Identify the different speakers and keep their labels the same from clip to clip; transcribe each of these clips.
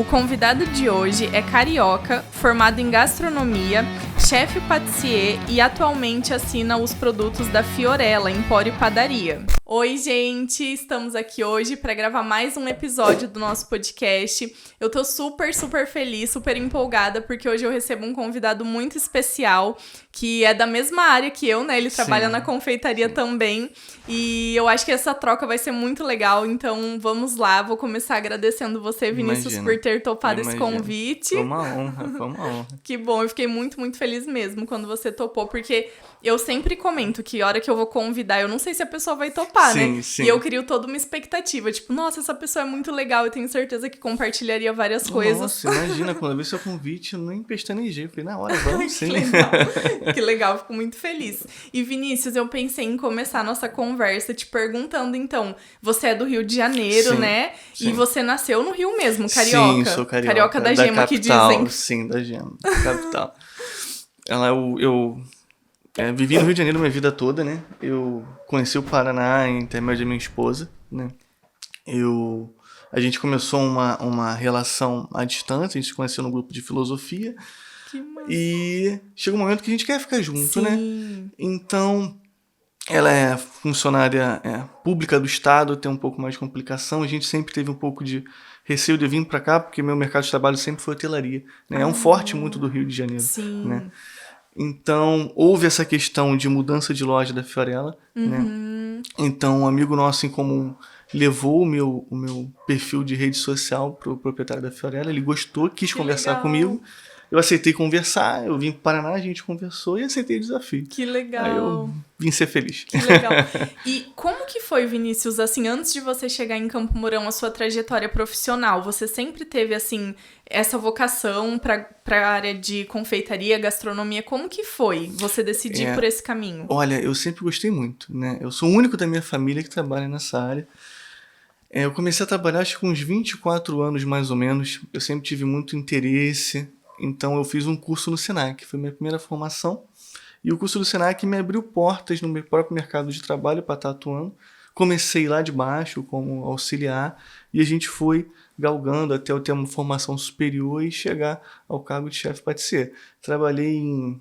Speaker 1: O convidado de hoje é carioca, formado em gastronomia, chefe patissier e atualmente assina os produtos da Fiorella, Empório e Padaria. Oi, gente! Estamos aqui hoje para gravar mais um episódio do nosso podcast. Eu tô super feliz, super empolgada, porque hoje eu recebo um convidado muito especial, que é da mesma área que eu, né? Ele trabalha na confeitaria também. E eu acho que essa troca vai ser muito legal, então vamos lá. Vou começar agradecendo você, Vinícius, por ter topado esse convite.
Speaker 2: Foi uma honra.
Speaker 1: Que bom, eu fiquei muito feliz mesmo quando você topou, porque eu sempre comento que a hora que eu vou convidar, eu não sei se a pessoa vai topar, né?
Speaker 2: Sim.
Speaker 1: E eu crio toda uma expectativa, tipo, nossa, essa pessoa é muito legal, eu tenho certeza que compartilharia várias coisas.
Speaker 2: Nossa, imagina, quando eu vi seu convite, eu nem pestanejei, falei, na hora, vamos sim.
Speaker 1: Que legal, fico muito feliz. E Vinícius, eu pensei em começar a nossa conversa te perguntando, então, você é do Rio de Janeiro, né? Sim. E você nasceu no Rio mesmo, carioca?
Speaker 2: Sim, sou carioca.
Speaker 1: Carioca da Gema,
Speaker 2: capital,
Speaker 1: que dizem.
Speaker 2: Sim, da Gema, da capital. Eu vivi no Rio de Janeiro minha vida toda, né? Eu conheci o Paraná em intermédio da minha esposa, né? A gente começou uma relação à distância, a gente se conheceu no grupo de filosofia.
Speaker 1: Que massa.
Speaker 2: E chega um momento que a gente quer ficar junto,
Speaker 1: Sim.
Speaker 2: né? Então, ela é funcionária pública do Estado, tem um pouco mais de complicação. A gente sempre teve um pouco de receio de vir para cá, porque meu mercado de trabalho sempre foi hotelaria, né? É um forte muito do Rio de Janeiro,
Speaker 1: Sim.
Speaker 2: né? Então, houve essa questão de mudança de loja da Fiorella, né? Então, um amigo nosso em comum levou o meu perfil de rede social pro proprietário da Fiorella, ele gostou, quis conversar comigo. Eu aceitei conversar, eu vim para o Paraná, a gente conversou e aceitei o desafio.
Speaker 1: Que legal.
Speaker 2: Aí eu vim ser feliz.
Speaker 1: Que legal. E como que foi, Vinícius, assim, antes de você chegar em Campo Mourão, a sua trajetória profissional? Você sempre teve, assim, essa vocação para a área de confeitaria, gastronomia? Como que foi você decidir por esse caminho?
Speaker 2: Olha, eu sempre gostei muito, né? Eu sou o único da minha família que trabalha nessa área. Eu comecei a trabalhar, acho que com uns 24 anos, mais ou menos. Eu sempre tive muito interesse. Então eu fiz um curso no Senac, foi minha primeira formação. E o curso do Senac me abriu portas no meu próprio mercado de trabalho para estar atuando. Comecei lá de baixo como auxiliar e a gente foi galgando até eu ter uma formação superior e chegar ao cargo de chefe patissier. Trabalhei em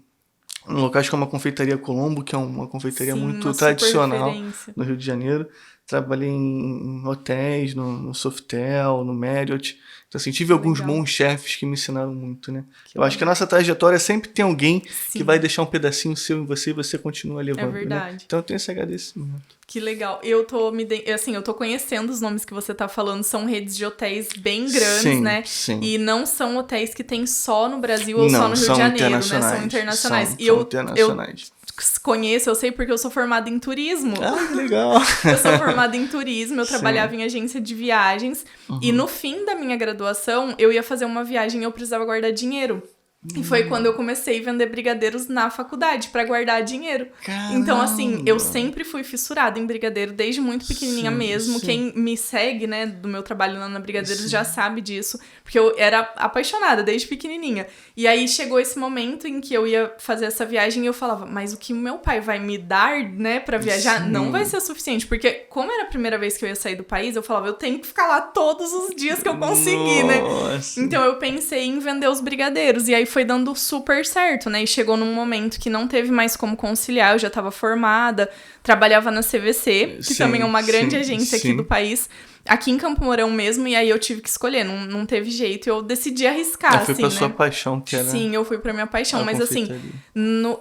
Speaker 2: locais como a Confeitaria Colombo, que é uma confeitaria muito tradicional no Rio de Janeiro. Trabalhei em hotéis, no Sofitel, no Marriott. Então, assim, tive alguns bons chefes que me ensinaram muito, né? Eu acho que a nossa trajetória sempre tem alguém que vai deixar um pedacinho seu em você e você continua levando.
Speaker 1: É verdade.
Speaker 2: Né? Então, eu tenho esse agradecimento.
Speaker 1: Que legal. Eu tô conhecendo os nomes que você tá falando, são redes de hotéis bem grandes, né?
Speaker 2: Sim.
Speaker 1: E não são hotéis que tem só no Brasil ou só no Rio de Janeiro, né? São internacionais.
Speaker 2: São internacionais.
Speaker 1: Eu sei porque eu sou formada em turismo.
Speaker 2: Ah, que legal.
Speaker 1: Eu sou formada em turismo, eu trabalhava em agência de viagens. E no fim da minha graduação, eu ia fazer uma viagem e eu precisava guardar dinheiro. E foi quando eu comecei a vender brigadeiros na faculdade, pra guardar dinheiro.
Speaker 2: Caramba.
Speaker 1: Então, assim, eu sempre fui fissurada em brigadeiro, desde muito pequenininha mesmo. Quem me segue, né, do meu trabalho lá na Brigadeiros já sabe disso. Porque eu era apaixonada desde pequenininha. E aí chegou esse momento em que eu ia fazer essa viagem e eu falava, mas o que meu pai vai me dar, né, pra viajar, não vai ser suficiente. Porque como era a primeira vez que eu ia sair do país, eu falava, eu tenho que ficar lá todos os dias que eu conseguir, né? Então eu pensei em vender os brigadeiros. E aí foi dando super certo, né? E chegou num momento que não teve mais como conciliar, eu já estava formada, trabalhava na CVC, que também é uma grande agência aqui do país, aqui em Campo Mourão mesmo, e aí eu tive que escolher, não teve jeito, eu decidi arriscar,
Speaker 2: foi
Speaker 1: assim,
Speaker 2: pra
Speaker 1: né?
Speaker 2: sua paixão que era...
Speaker 1: Sim, eu fui pra minha paixão, mas assim,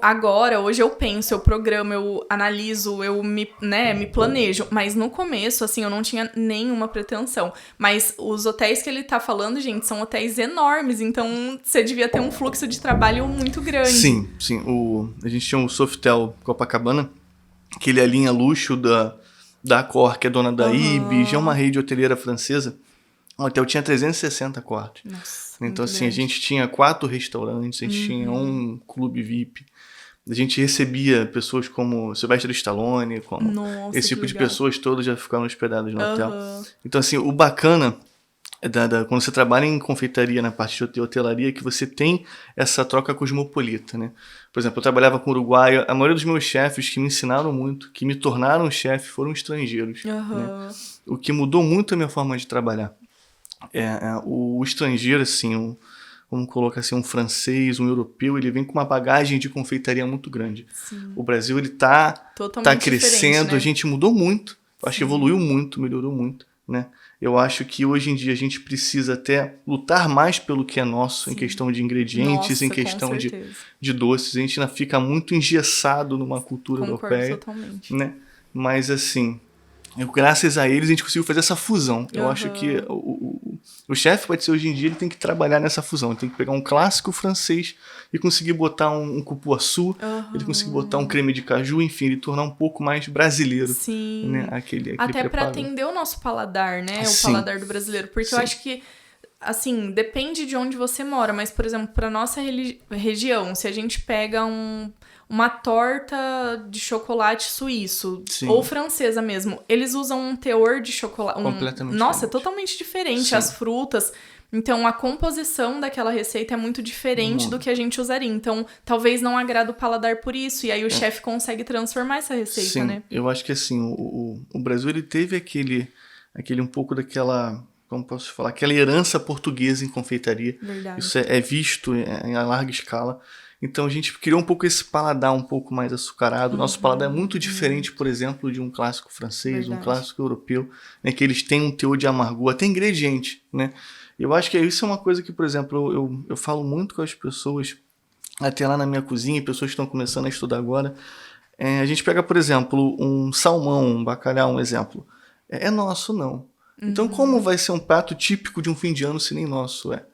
Speaker 1: agora, hoje eu penso, eu programo, eu analiso, eu me planejo, mas no começo, assim, eu não tinha nenhuma pretensão, mas os hotéis que ele tá falando, gente, são hotéis enormes, então você devia ter um fluxo de trabalho muito grande.
Speaker 2: Sim, a gente tinha um Sofitel Copacabana, que ele é a linha luxo da Accor, que é dona da Ibis, é uma rede hoteleira francesa. O hotel tinha 360 quartos.
Speaker 1: Nossa,
Speaker 2: então, assim,
Speaker 1: grande.
Speaker 2: a gente tinha 4 restaurantes, a gente tinha um clube VIP. A gente recebia pessoas como Sylvester Stallone, como esse tipo de pessoas todas já ficaram hospedadas no hotel. Então, assim, o bacana quando você trabalha em confeitaria na parte de hotelaria, que você tem essa troca cosmopolita, né? Por exemplo, eu trabalhava com uruguaio, a maioria dos meus chefes que me ensinaram muito, que me tornaram chefe, foram estrangeiros, né? O que mudou muito a minha forma de trabalhar. o estrangeiro, assim, vamos colocar assim, um francês, um europeu, ele vem com uma bagagem de confeitaria muito grande.
Speaker 1: Sim.
Speaker 2: O Brasil, ele tá crescendo, né? A gente mudou muito, acho que evoluiu muito, melhorou muito, né? Eu acho que hoje em dia a gente precisa até lutar mais pelo que é nosso, em questão de ingredientes, em questão de doces. A gente ainda fica muito engessado numa cultura europeia.
Speaker 1: Totalmente.
Speaker 2: Né? Mas assim, graças a eles a gente conseguiu fazer essa fusão. Eu acho que o chefe pode ser hoje em dia, ele tem que trabalhar nessa fusão. Ele tem que pegar um clássico francês e conseguir botar um cupuaçu, ele conseguir botar um creme de caju, enfim, ele tornar um pouco mais brasileiro.
Speaker 1: Sim.
Speaker 2: Né? Aquele
Speaker 1: até para atender o nosso paladar, né? O paladar do brasileiro. Porque eu acho que, assim, depende de onde você mora. Mas, por exemplo, para nossa região, se a gente pega uma torta de chocolate suíço, ou francesa mesmo, eles usam um teor de chocolate...
Speaker 2: completamente
Speaker 1: nossa, é totalmente diferente. As frutas... Então, a composição daquela receita é muito diferente do que a gente usaria. Então, talvez não agrada o paladar por isso. E aí o chefe consegue transformar essa receita, né?
Speaker 2: Eu acho que assim, o Brasil, ele teve aquele um pouco daquela... Como posso falar? Aquela herança portuguesa em confeitaria.
Speaker 1: Verdade.
Speaker 2: Isso é visto em larga escala. Então, a gente criou um pouco esse paladar um pouco mais açucarado. Nosso paladar é muito diferente, por exemplo, de um clássico francês, um clássico europeu, né? Que eles têm um teor de amargor, até ingrediente, né? Eu acho que isso é uma coisa que, por exemplo, eu falo muito com as pessoas, até lá na minha cozinha, pessoas que estão começando a estudar agora. A gente pega, por exemplo, um salmão, um bacalhau, um exemplo. É nosso, não. Então, como vai ser um prato típico de um fim de ano se nem nosso é?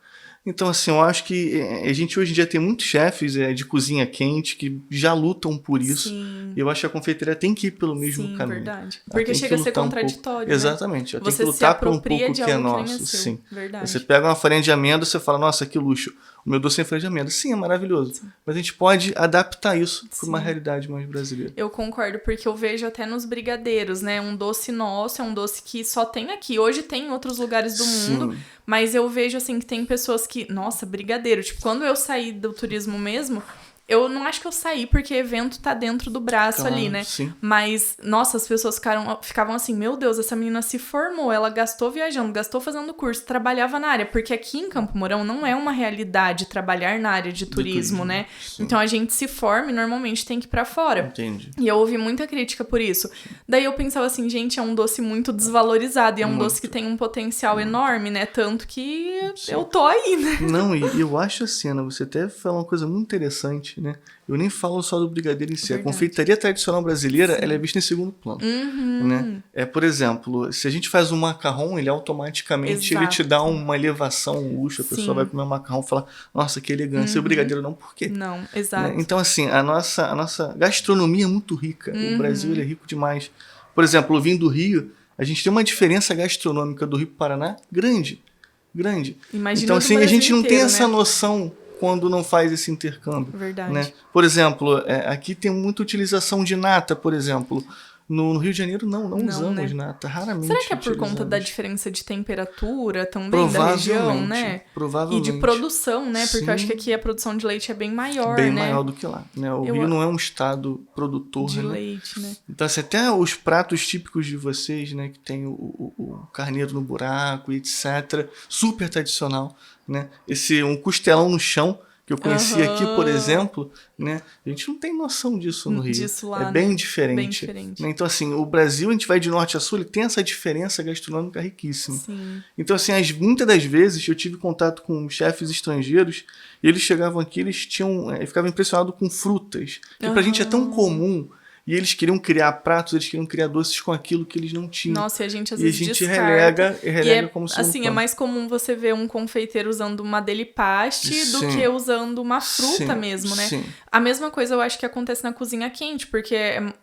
Speaker 2: Então, assim, eu acho que a gente hoje em dia tem muitos chefes de cozinha quente que já lutam por isso. E eu acho que a confeitaria tem que ir pelo mesmo caminho.
Speaker 1: Verdade. Porque chega a ser contraditório, né?
Speaker 2: Exatamente. Tem que lutar por um pouco que é nosso. Sim.
Speaker 1: Verdade.
Speaker 2: Você pega uma farinha de amêndoa e você fala, nossa, que luxo. O meu doce é farinha de amêndoa. Sim, é maravilhoso. Mas a gente pode adaptar isso para uma realidade mais brasileira.
Speaker 1: Eu concordo, porque eu vejo até nos brigadeiros, né? Um doce nosso, é um doce que só tem aqui. Hoje tem em outros lugares do mundo, mas eu vejo, assim, que tem pessoas que... Nossa, brigadeiro. Tipo, quando eu saí do turismo mesmo... Eu não acho que eu saí porque evento tá dentro do braço ali, né?
Speaker 2: Sim.
Speaker 1: Mas, nossa, as pessoas ficavam assim, meu Deus, essa menina se formou, ela gastou viajando, gastou fazendo curso, trabalhava na área. Porque aqui em Campo Mourão não é uma realidade trabalhar na área de turismo, né? Sim. Então a gente se forma e normalmente tem que ir pra fora.
Speaker 2: Entendi.
Speaker 1: E eu ouvi muita crítica por isso. Daí eu pensava assim, gente, é um doce muito desvalorizado e é um doce que tem um potencial enorme, né? Tanto que eu tô aí, né?
Speaker 2: Não, e eu acho assim, Ana, você até falou uma coisa muito interessante, né? Eu nem falo só do brigadeiro em si. Verdade. A confeitaria tradicional brasileira, ela é vista em segundo plano. Né? Por exemplo, se a gente faz um macarrão, ele automaticamente ele te dá uma elevação, um luxo. A pessoa vai comer um macarrão e fala, nossa, que elegância. E o brigadeiro não, por quê?
Speaker 1: Não, exato.
Speaker 2: Né? Então, assim, a nossa gastronomia é muito rica. O Brasil ele é rico demais. Por exemplo, vindo do Rio, a gente tem uma diferença gastronômica do Rio para o Paraná grande.
Speaker 1: Imagina
Speaker 2: então, assim, a gente não tem essa
Speaker 1: né?
Speaker 2: noção quando não faz esse intercâmbio.
Speaker 1: Verdade.
Speaker 2: Né? Por exemplo, aqui tem muita utilização de nata, por exemplo. No Rio de Janeiro, não usamos nata. Raramente.
Speaker 1: Será que é por conta da diferença de temperatura também da região, né?
Speaker 2: Provavelmente.
Speaker 1: E de produção, né? Porque eu acho que aqui a produção de leite é bem maior,
Speaker 2: bem
Speaker 1: né?
Speaker 2: maior do que lá. Né? O Rio não é um estado produtor
Speaker 1: de leite, né?
Speaker 2: Então, assim, até os pratos típicos de vocês, né? Que tem o carneiro no buraco, etc. Super tradicional, né? Um costelão no chão, que eu conheci aqui, por exemplo, né? A gente não tem noção disso no Rio.
Speaker 1: Disso lá,
Speaker 2: bem diferente. Né? Então, assim, o Brasil, a gente vai de norte a sul, ele tem essa diferença gastronômica riquíssima.
Speaker 1: Sim.
Speaker 2: Então, assim, muitas das vezes eu tive contato com chefes estrangeiros e eles chegavam aqui, eles ficavam impressionados com frutas, que pra gente é tão comum. E eles queriam criar pratos, eles queriam criar doces com aquilo que eles não tinham.
Speaker 1: Nossa, e a gente às vezes
Speaker 2: relega como se
Speaker 1: assim, é mais comum você ver um confeiteiro usando uma deli paste do que usando uma fruta mesmo, né?
Speaker 2: Sim.
Speaker 1: A mesma coisa eu acho que acontece na cozinha quente, porque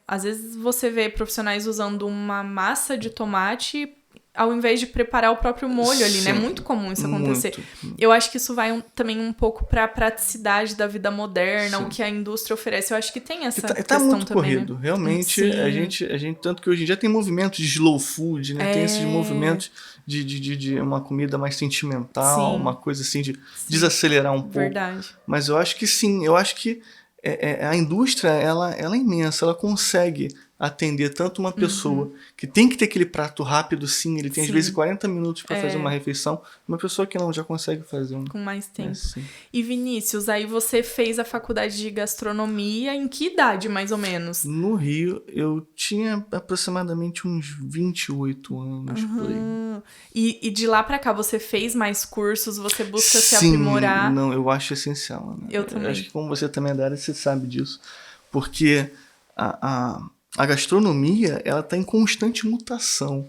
Speaker 1: às vezes você vê profissionais usando uma massa de tomate ao invés de preparar o próprio molho ali, né? É muito comum isso acontecer.
Speaker 2: Muito.
Speaker 1: Eu acho que isso vai também um pouco pra praticidade da vida moderna, o que a indústria oferece. Eu acho que tem essa questão
Speaker 2: tá muito
Speaker 1: também,
Speaker 2: corrido.
Speaker 1: né?
Speaker 2: Realmente, a gente, tanto que hoje em dia tem movimentos de slow food, né? Tem esses movimentos de uma comida mais sentimental, uma coisa assim de desacelerar um pouco.
Speaker 1: Verdade.
Speaker 2: Mas eu acho que sim, eu acho que a indústria, ela é imensa, ela consegue atender tanto uma pessoa que tem que ter aquele prato rápido, sim, ele tem às
Speaker 1: Sim.
Speaker 2: vezes 40 minutos para fazer uma refeição, uma pessoa que não já consegue fazer um.
Speaker 1: Com mais tempo.
Speaker 2: Sim.
Speaker 1: E Vinícius, aí você fez a faculdade de gastronomia em que idade, mais ou menos?
Speaker 2: No Rio, eu tinha aproximadamente uns 28 anos por aí.
Speaker 1: E de lá pra cá, você fez mais cursos? Você busca se
Speaker 2: Sim,
Speaker 1: aprimorar?
Speaker 2: não, eu acho essencial. Né?
Speaker 1: Eu também.
Speaker 2: Acho que como você também é da área, você sabe disso. Porque a gastronomia, ela está em constante mutação.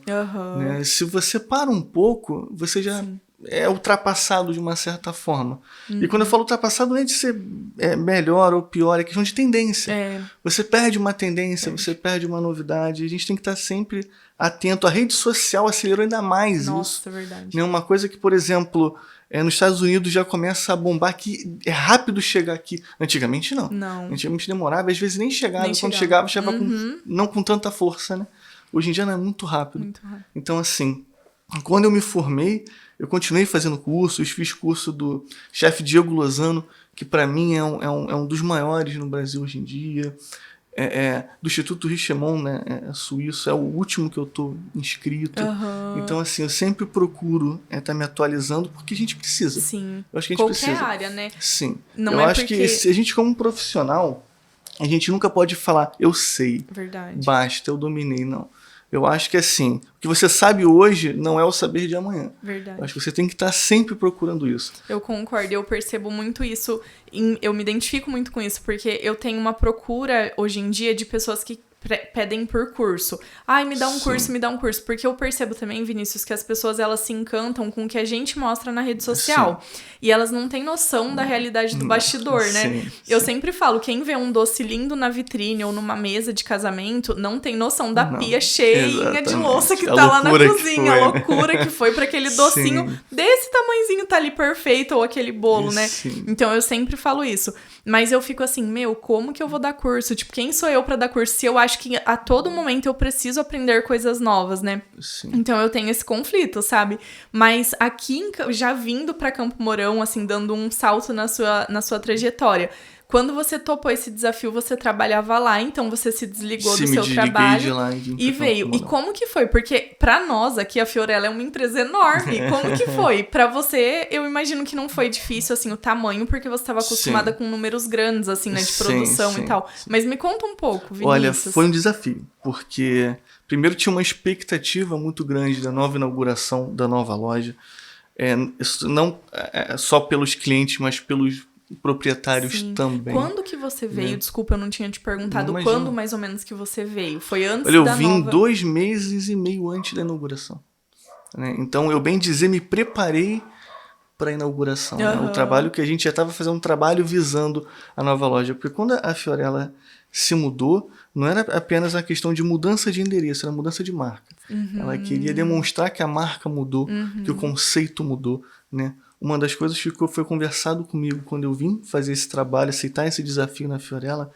Speaker 2: Né? Se você para um pouco, você já é ultrapassado de uma certa forma. E quando eu falo ultrapassado, não é de ser melhor ou pior, é questão de tendência. Você perde uma tendência, você perde uma novidade. A gente tem que estar sempre atento. A rede social acelerou ainda mais isso.
Speaker 1: Nossa, é verdade.
Speaker 2: Né? Uma coisa que, por exemplo, nos Estados Unidos já começa a bombar, que é rápido chegar aqui. Antigamente não. Antigamente demorava, às vezes nem chegava. Quando chegava não com tanta força, né? Hoje em dia não é muito rápido. Então, assim, quando eu me formei, eu continuei fazendo cursos, fiz curso do chefe Diego Lozano, que para mim é um dos maiores no Brasil hoje em dia. Do Instituto Richemont, né, suíço, é o último que eu tô inscrito. Então, assim, eu sempre procuro estar me atualizando, porque a gente precisa.
Speaker 1: Sim.
Speaker 2: Eu acho que a gente
Speaker 1: Qualquer
Speaker 2: precisa.
Speaker 1: área, né?
Speaker 2: Sim.
Speaker 1: Não
Speaker 2: eu
Speaker 1: é
Speaker 2: acho
Speaker 1: porque...
Speaker 2: que se a gente, como profissional, a gente nunca pode falar, eu sei,
Speaker 1: Verdade.
Speaker 2: basta, eu dominei, não. Eu acho que assim, o que você sabe hoje não é o saber de amanhã.
Speaker 1: Verdade.
Speaker 2: Eu acho que você tem que estar sempre procurando isso.
Speaker 1: Eu concordo, eu percebo muito isso, eu me identifico muito com isso, porque eu tenho uma procura hoje em dia de pessoas que pedem por curso. Ai, me dá um curso, me dá um curso. Porque eu percebo também, Vinícius, que as pessoas elas se encantam com o que a gente mostra na rede social. E elas não têm noção da realidade do bastidor, né? Eu sempre falo, quem vê um doce lindo na vitrine ou numa mesa de casamento, não tem noção da pia cheinha de louça que tá lá na cozinha. A loucura que foi pra aquele docinho desse tamanhozinho tá ali perfeito, ou aquele bolo, né? Então eu sempre falo isso. Mas eu fico assim, como que eu vou dar curso? Tipo, quem sou eu pra dar curso? Se eu acho que a todo momento eu preciso aprender coisas novas, né? Então eu tenho esse conflito, sabe? Mas aqui, já vindo pra Campo Mourão, assim, dando um salto na sua trajetória, quando você topou esse desafio, você trabalhava lá, então você se desligou do seu trabalho
Speaker 2: de lá
Speaker 1: e veio. E como que foi? Porque pra nós aqui, a Fiorella é uma empresa enorme. Como que foi? Pra você, eu imagino que não foi difícil, assim, o tamanho, porque você estava acostumada com números grandes, assim, né, de produção e tal. Mas me conta um pouco, Vinícius.
Speaker 2: Olha, foi um desafio, porque primeiro tinha uma expectativa muito grande da nova inauguração da nova loja. Não só pelos clientes, mas pelos proprietários também.
Speaker 1: Quando que você veio? Desculpa, eu não tinha te perguntado. Quando mais ou menos que você veio? Foi antes
Speaker 2: da nova? Eu vim 2 meses e meio antes da inauguração. Né? Então, eu bem dizer, me preparei para a inauguração. Né? O trabalho que a gente já estava fazendo, um trabalho visando a nova loja. Porque quando a Fiorella se mudou, não era apenas uma questão de mudança de endereço, era mudança de marca. Ela queria demonstrar que a marca mudou, que o conceito mudou, né? Uma das coisas que foi conversado comigo quando eu vim fazer esse trabalho, aceitar esse desafio na Fiorella,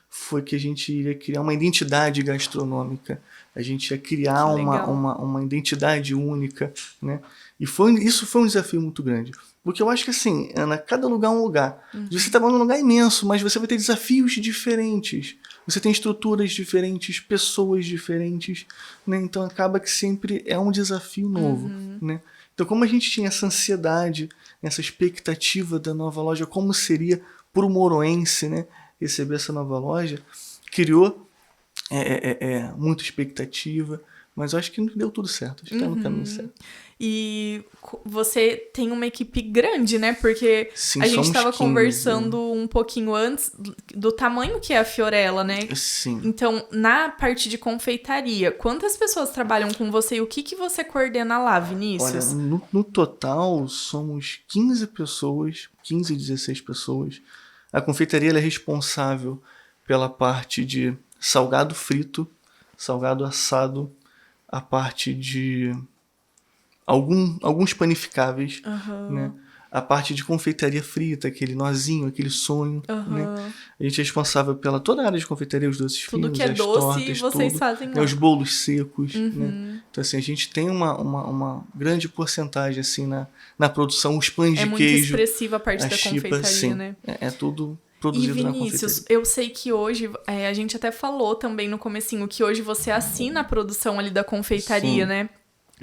Speaker 2: foi que a gente iria criar uma identidade gastronômica. A gente ia criar uma identidade única, né? E isso foi um desafio muito grande. Porque eu acho que, assim, Ana, cada lugar é um lugar. Você está num lugar imenso, mas você vai ter desafios diferentes. Você tem estruturas diferentes, pessoas diferentes, né? Então acaba que sempre é um desafio novo, né? Então, como a gente tinha essa ansiedade, essa expectativa da nova loja, como seria para o mouroense, né, receber essa nova loja, criou muita expectativa, mas eu acho que deu tudo certo, acho que está no caminho certo.
Speaker 1: E você tem uma equipe grande, né? Porque a gente estava conversando um pouquinho antes do tamanho que é a Fiorella, né?
Speaker 2: Sim.
Speaker 1: Então, na parte de confeitaria, quantas pessoas trabalham com você e o que você coordena lá, Vinícius?
Speaker 2: Olha, no total somos 15 pessoas, 15, 16 pessoas. A confeitaria ela é responsável pela parte de salgado frito, salgado assado, a parte de alguns panificáveis, né? A parte de confeitaria frita, aquele nozinho, aquele sonho, né? A gente é responsável pela toda a área de confeitaria, os doces finos,
Speaker 1: tudo que é
Speaker 2: as
Speaker 1: doce,
Speaker 2: tortas,
Speaker 1: vocês fazem lá.
Speaker 2: Os bolos secos, né? Então, assim, a gente tem uma grande porcentagem, assim, na produção, os pães de queijo.
Speaker 1: É muito expressiva a parte da confeitaria,
Speaker 2: sim,
Speaker 1: né?
Speaker 2: É tudo produzido na
Speaker 1: Vinícius,
Speaker 2: confeitaria.
Speaker 1: eu sei que hoje, a gente até falou também no comecinho, que hoje você assina a produção ali da confeitaria,
Speaker 2: Sim.
Speaker 1: né?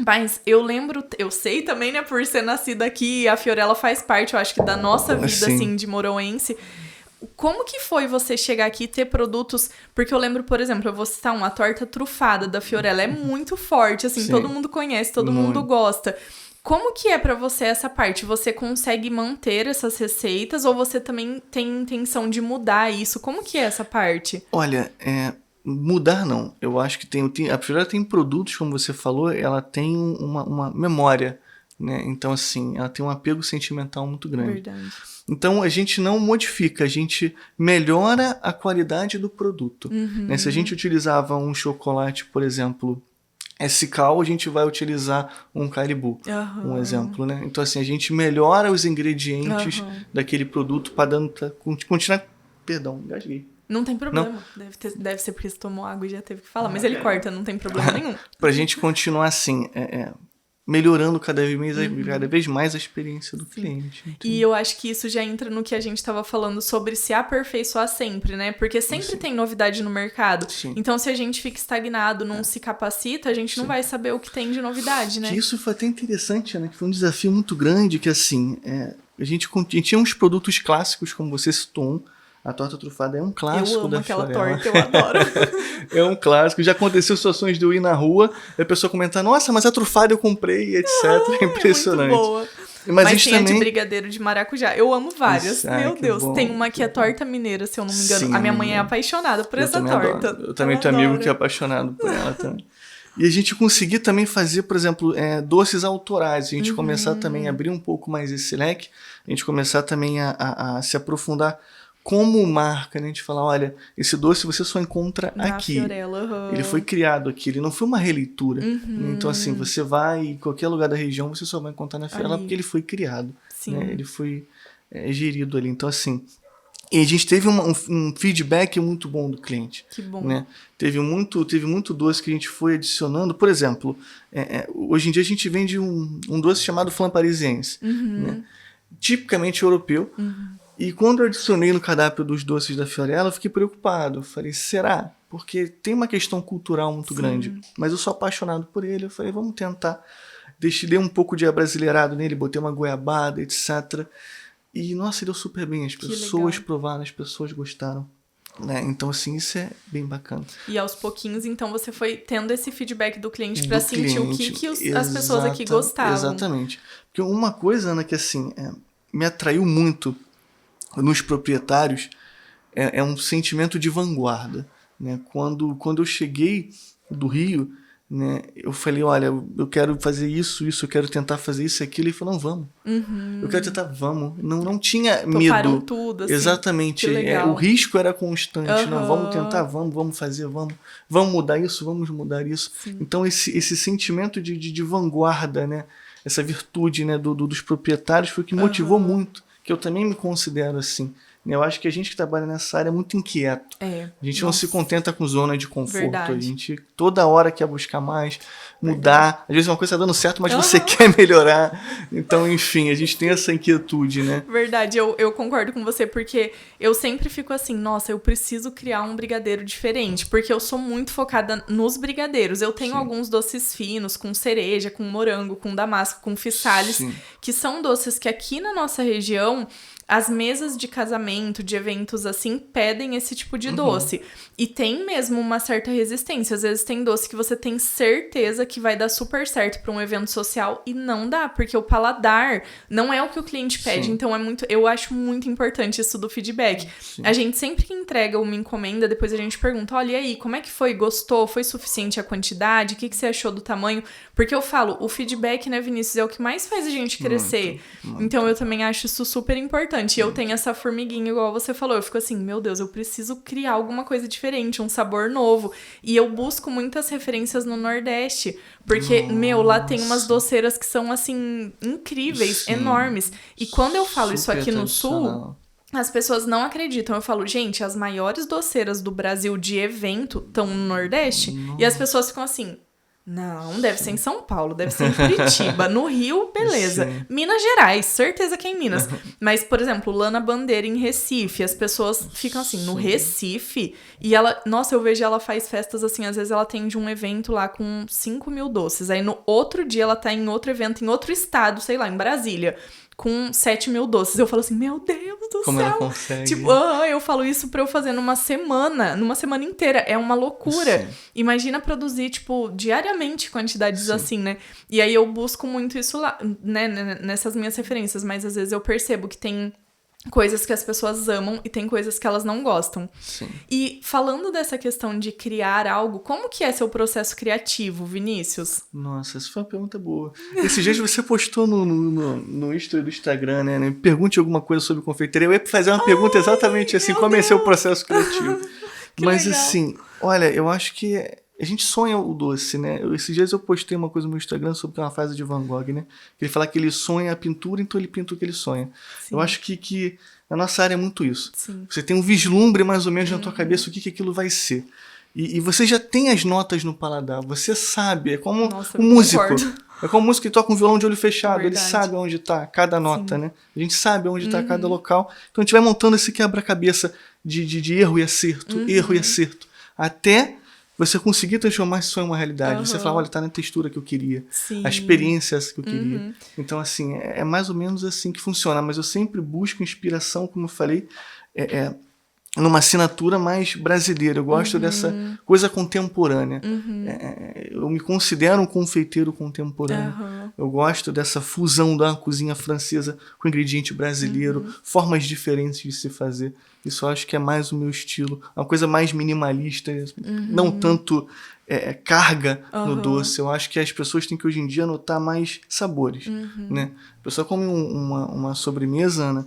Speaker 1: Mas eu lembro, eu sei também, né, por ser nascida aqui, a Fiorella faz parte, eu acho que da nossa vida,
Speaker 2: Sim.
Speaker 1: assim, de moroense. Como que foi você chegar aqui e ter produtos... Porque eu lembro, por exemplo, eu vou citar uma torta trufada da Fiorella. É muito forte, assim,
Speaker 2: Sim.
Speaker 1: todo mundo conhece, todo mundo gosta. Como que é pra você essa parte? Você consegue manter essas receitas ou você também tem intenção de mudar isso? Como que é essa parte?
Speaker 2: Olha, mudar não. Eu acho que a Fiorella tem produtos, como você falou, ela tem uma memória, né? Então, assim, ela tem um apego sentimental muito grande.
Speaker 1: Verdade.
Speaker 2: Então, a gente não modifica, a gente melhora a qualidade do produto. Né? Se a gente utilizava um chocolate, por exemplo, Cal, a gente vai utilizar um Caribou, um exemplo, né? Então, assim, a gente melhora os ingredientes daquele produto para continuar... Perdão, engasguei.
Speaker 1: Não tem problema. Deve ser porque você tomou água e já teve que falar. Mas ele corta, não tem problema nenhum.
Speaker 2: Pra gente continuar assim, melhorando cada vez mais a experiência do cliente. Entendeu?
Speaker 1: E eu acho que isso já entra no que a gente estava falando sobre se aperfeiçoar sempre, né? Porque sempre tem novidade no mercado.
Speaker 2: Sim.
Speaker 1: Então, se a gente fica estagnado, não se capacita, a gente não vai saber o que tem de novidade, né?
Speaker 2: Que isso foi até interessante, né? Que foi um desafio muito grande, que assim, a gente tinha uns produtos clássicos, como você citou, a torta trufada é um clássico da Fiorella.
Speaker 1: Eu amo aquela torta, eu adoro.
Speaker 2: É um clássico. Já aconteceu situações de eu ir na rua e a pessoa comentar, nossa, mas a trufada eu comprei, etc. É impressionante.
Speaker 1: É muito boa.
Speaker 2: Mas
Speaker 1: tem também... a de brigadeiro de maracujá. Eu amo várias. Meu Deus.
Speaker 2: Bom,
Speaker 1: tem uma que é torta mineira, se eu não me engano.
Speaker 2: Sim,
Speaker 1: a minha mãe é apaixonada por essa torta.
Speaker 2: Adoro. Eu também tenho amigo que é apaixonado por ela também. E a gente conseguir também fazer, por exemplo, doces autorais. A gente começar também a abrir um pouco mais esse leque. A gente começar também a se aprofundar como marca, né? A gente falar, olha, esse doce você só encontra aqui.
Speaker 1: Fiorella,
Speaker 2: Ele foi criado aqui, ele não foi uma releitura. Então, assim, você vai em qualquer lugar da região, você só vai encontrar na Fiorella porque ele foi criado. Né? Ele foi gerido ali. Então, assim... E a gente teve um feedback muito bom do cliente.
Speaker 1: Que bom.
Speaker 2: Né? Teve muito doce que a gente foi adicionando. Por exemplo, hoje em dia a gente vende um doce chamado flan parisiense. Né? Tipicamente europeu. E quando eu adicionei no cardápio dos doces da Fiorella, eu fiquei preocupado. Eu falei, será? Porque tem uma questão cultural muito grande. Mas eu sou apaixonado por ele. Eu falei, vamos tentar. Dei um pouco de abrasileirado nele, botei uma goiabada, etc. E, nossa, deu super bem. As pessoas provaram, as pessoas gostaram. Né? Então, assim, isso é bem bacana.
Speaker 1: E aos pouquinhos, então, você foi tendo esse feedback do cliente para sentir o que as pessoas aqui gostavam.
Speaker 2: Exatamente. Porque uma coisa, Ana, que assim, me atraiu muito nos proprietários é um sentimento de vanguarda. Né? Quando eu cheguei do Rio, né, eu falei, olha, eu quero fazer isso, eu quero tentar fazer isso, aquilo. Ele falou, não, vamos. Eu quero tentar, vamos. Não tinha medo.
Speaker 1: Tudo, assim.
Speaker 2: Exatamente. O risco era constante. Não, vamos tentar, vamos fazer, vamos mudar isso, vamos mudar isso.
Speaker 1: Sim.
Speaker 2: Então, esse sentimento de vanguarda, né, essa virtude, né, dos proprietários foi o que motivou muito, que eu também me considero assim. Eu acho que a gente que trabalha nessa área é muito inquieto. A gente não se contenta com zona de conforto.
Speaker 1: Verdade.
Speaker 2: A gente toda hora quer buscar mais, mudar. Às vezes uma coisa está dando certo, mas você quer melhorar. Então, enfim, a gente tem essa inquietude, né?
Speaker 1: Verdade, eu concordo com você, porque eu sempre fico assim, nossa, eu preciso criar um brigadeiro diferente, porque eu sou muito focada nos brigadeiros. Eu tenho alguns doces finos, com cereja, com morango, com damasco, com fissales, que são doces que aqui na nossa região... As mesas de casamento, de eventos assim, pedem esse tipo de doce. E tem mesmo uma certa resistência. Às vezes tem doce que você tem certeza que vai dar super certo para um evento social e não dá, porque o paladar não é o que o cliente pede. Então eu acho muito importante isso do feedback. A gente sempre que entrega uma encomenda, depois a gente pergunta, olha, e aí, como é que foi? Gostou? Foi suficiente a quantidade? O que você achou do tamanho? Porque eu falo, o feedback, né, Vinícius, é o que mais faz a gente crescer. Muito. Então eu também acho isso super importante. E eu tenho essa formiguinha, igual você falou. Eu fico assim, meu Deus, eu preciso criar alguma coisa diferente, um sabor novo. E eu busco muitas referências no Nordeste. Porque, lá tem umas doceiras que são, assim, incríveis, enormes. E quando eu falo isso aqui no Sul... As pessoas não acreditam. Eu falo, gente, as maiores doceiras do Brasil de evento estão no Nordeste. E as pessoas ficam assim... Não, deve ser em São Paulo, deve ser em Curitiba. No Rio, beleza.
Speaker 2: Sim.
Speaker 1: Minas Gerais, certeza que é em Minas. Mas, por exemplo, Lana Bandeira em Recife, as pessoas ficam assim, no Recife, e ela, nossa, eu vejo ela faz festas assim, às vezes ela tem de um evento lá com 5 mil doces, aí no outro dia ela tá em outro evento, em outro estado, sei lá, em Brasília, com 7 mil doces. Eu falo assim, meu Deus do
Speaker 2: Como
Speaker 1: céu.
Speaker 2: ela consegue.
Speaker 1: Tipo, eu falo isso pra eu fazer numa semana inteira. É uma loucura.
Speaker 2: Sim.
Speaker 1: Imagina produzir, tipo, diariamente quantidades assim, né? E aí eu busco muito isso lá, né, nessas minhas referências, mas às vezes eu percebo que tem coisas que as pessoas amam e tem coisas que elas não gostam.
Speaker 2: Sim.
Speaker 1: E falando dessa questão de criar algo, como que é seu processo criativo, Vinícius?
Speaker 2: Nossa, essa foi uma pergunta boa. Esse dia você postou no history do Instagram, né? Me pergunte alguma coisa sobre confeitaria. Eu ia fazer uma pergunta exatamente assim, como é seu processo criativo. Mas
Speaker 1: legal.
Speaker 2: assim, olha, eu acho que a gente sonha o doce, né? Esses dias eu postei uma coisa no meu Instagram sobre uma frase de Van Gogh, né? Ele fala que ele sonha a pintura, então ele pinta o que ele sonha.
Speaker 1: Sim.
Speaker 2: Eu acho que na nossa área é muito isso.
Speaker 1: Sim.
Speaker 2: Você tem um vislumbre mais ou menos na tua cabeça o que aquilo vai ser. E você já tem as notas no paladar, você sabe, é como
Speaker 1: Nossa,
Speaker 2: um
Speaker 1: eu
Speaker 2: músico.
Speaker 1: concordo.
Speaker 2: É como um músico que toca um violão de olho fechado,
Speaker 1: Verdade.
Speaker 2: ele sabe onde está cada nota, né? A gente sabe onde está cada local. Então a gente vai montando esse quebra-cabeça de erro e acerto, erro e acerto, até você conseguir transformar esse sonho em uma realidade. Você fala, olha, tá na textura que eu queria,
Speaker 1: Sim.
Speaker 2: a experiência que eu queria. Então, assim, é mais ou menos assim que funciona, mas eu sempre busco inspiração, como eu falei, numa assinatura mais brasileira. Eu gosto dessa coisa contemporânea. Eu me considero um confeiteiro contemporâneo. Eu gosto dessa fusão da cozinha francesa com ingrediente brasileiro, formas diferentes de se fazer. Isso eu acho que é mais o meu estilo. Uma coisa mais minimalista, não tanto carga no doce. Eu acho que as pessoas têm que hoje em dia notar mais sabores. Né? A pessoa come uma sobremesa, Ana,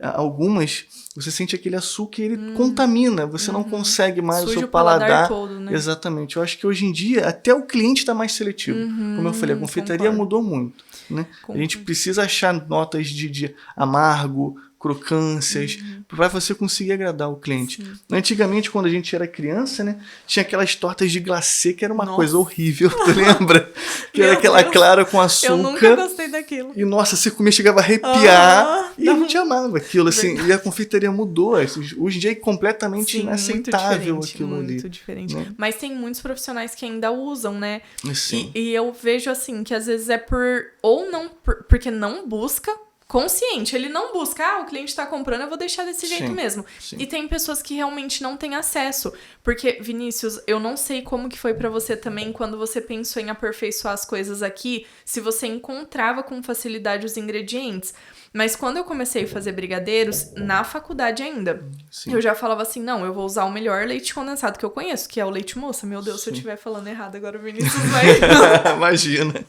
Speaker 2: algumas, você sente aquele açúcar e ele contamina, você não consegue mais
Speaker 1: Suja
Speaker 2: o seu paladar
Speaker 1: todo, né?
Speaker 2: Exatamente. Eu acho que hoje em dia até o cliente está mais seletivo. Como eu falei, a confeitaria
Speaker 1: concordo.
Speaker 2: mudou muito, né? A gente precisa achar notas de amargo, crocâncias, para você conseguir agradar o cliente. Antigamente, quando a gente era criança, né, tinha aquelas tortas de glacê que era uma coisa horrível, tu lembra? Que era aquela clara com açúcar.
Speaker 1: Eu nunca gostei daquilo.
Speaker 2: E nossa, você comia, chegava a arrepiar e a gente amava aquilo, assim. E a confeitaria mudou. Hoje em dia é completamente inaceitável aquilo ali.
Speaker 1: Muito diferente.
Speaker 2: Né?
Speaker 1: Mas tem muitos profissionais que ainda usam, né?
Speaker 2: Sim.
Speaker 1: E eu vejo assim, que às vezes é porque não busca consciente. Ele não busca, o cliente tá comprando, eu vou deixar desse jeito mesmo.
Speaker 2: Sim.
Speaker 1: E tem pessoas que realmente não têm acesso. Porque, Vinícius, eu não sei como que foi pra você também quando você pensou em aperfeiçoar as coisas aqui, se você encontrava com facilidade os ingredientes. Mas quando eu comecei a fazer brigadeiros, na faculdade ainda, eu já falava assim, não, eu vou usar o melhor leite condensado que eu conheço, que é o leite moça. Meu Deus, se eu estiver falando errado agora, o Vinícius vai...
Speaker 2: Imagina.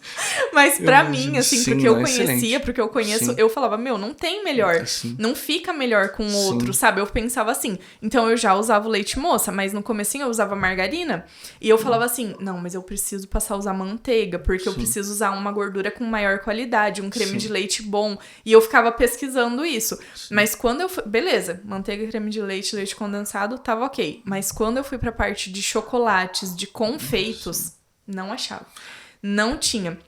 Speaker 1: Mas pra mim, assim, porque eu conhecia,
Speaker 2: excelente.
Speaker 1: porque eu conheço,
Speaker 2: Sim.
Speaker 1: eu falava, não tem melhor. Não fica melhor com o outro, sabe? Eu pensava assim. Então eu já usava o leite moça, mas no comecinho eu usava margarina. E eu falava assim, não, mas eu preciso passar a usar manteiga, porque eu preciso usar uma gordura com maior qualidade, um creme de leite bom. E eu ficava pesquisando isso. Mas quando eu fui... Beleza, manteiga, creme de leite, leite condensado, tava ok. Mas quando eu fui pra parte de chocolates, de confeitos, não achava. Não tinha.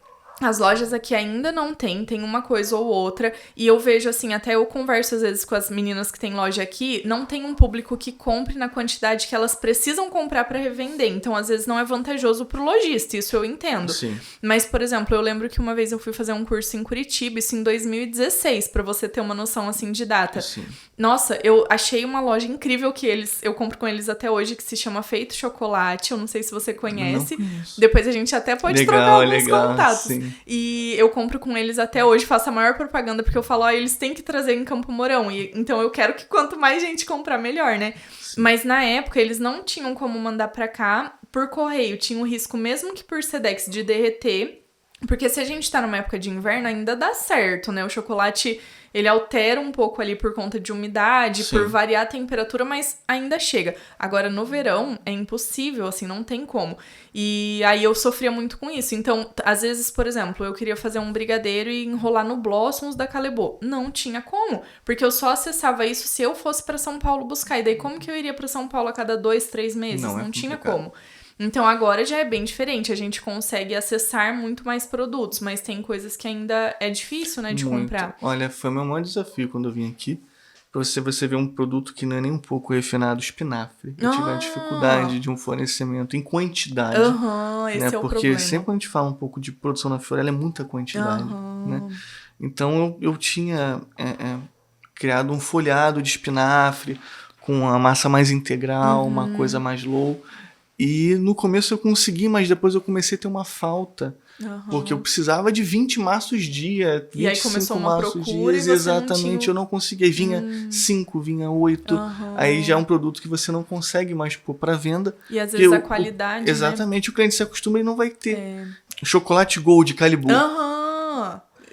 Speaker 1: As lojas aqui ainda não tem uma coisa ou outra, e eu vejo assim, até eu converso às vezes com as meninas que tem loja aqui, não tem um público que compre na quantidade que elas precisam comprar pra revender, então às vezes não é vantajoso pro lojista, isso eu entendo.
Speaker 2: Sim.
Speaker 1: Mas, por exemplo, eu lembro que uma vez eu fui fazer um curso em Curitiba, isso em 2016, pra você ter uma noção assim de data.
Speaker 2: Sim.
Speaker 1: Nossa, eu achei uma loja incrível que eu compro com eles até hoje, que se chama Feito Chocolate, eu não sei se você conhece.
Speaker 2: Não conheço.
Speaker 1: Depois a gente até pode
Speaker 2: Legal,
Speaker 1: trocar alguns
Speaker 2: legal,
Speaker 1: contatos.
Speaker 2: sim.
Speaker 1: E eu compro com eles até hoje, faço a maior propaganda, porque eu falo, eles têm que trazer em Campo Mourão. Então eu quero que quanto mais gente comprar, melhor, né? Sim. Mas na época eles não tinham como mandar pra cá por correio. Tinha um risco, mesmo que por Sedex, de derreter. Porque se a gente tá numa época de inverno, ainda dá certo, né? O chocolate, ele altera um pouco ali por conta de umidade, por variar a temperatura, mas ainda chega. Agora, no verão, é impossível, assim, não tem como. E aí eu sofria muito com isso. Então, às vezes, por exemplo, eu queria fazer um brigadeiro e enrolar no Blossoms da Calebô. Não tinha como, porque eu só acessava isso se eu fosse pra São Paulo buscar. E daí, como que eu iria pra São Paulo a cada 2, 3 meses? Não tinha como. Então agora já é bem diferente, a gente consegue acessar muito mais produtos, mas tem coisas que ainda é difícil, né, de comprar.
Speaker 2: Olha, foi o meu maior desafio quando eu vim aqui. Pra você ver um produto que não é nem um pouco refinado, espinafre. Eu tive uma dificuldade de um fornecimento em quantidade.
Speaker 1: Esse
Speaker 2: né?
Speaker 1: é o
Speaker 2: Porque
Speaker 1: problema.
Speaker 2: sempre quando a gente fala um pouco de produção na Fiorella, é muita quantidade. Né? Então eu tinha criado um folhado de espinafre com a massa mais integral, uma coisa mais low. E no começo eu consegui, mas depois eu comecei a ter uma falta. Porque eu precisava de 20 maços dia, 25
Speaker 1: e aí começou uma
Speaker 2: maços
Speaker 1: procura
Speaker 2: dias,
Speaker 1: e você
Speaker 2: exatamente,
Speaker 1: não tinha...
Speaker 2: eu não conseguia. Aí vinha 5, vinha 8, aí já é um produto que você não consegue mais pôr para venda.
Speaker 1: E às vezes a qualidade,
Speaker 2: exatamente, né? O cliente se acostuma e não vai ter. Chocolate Gold, Calibur.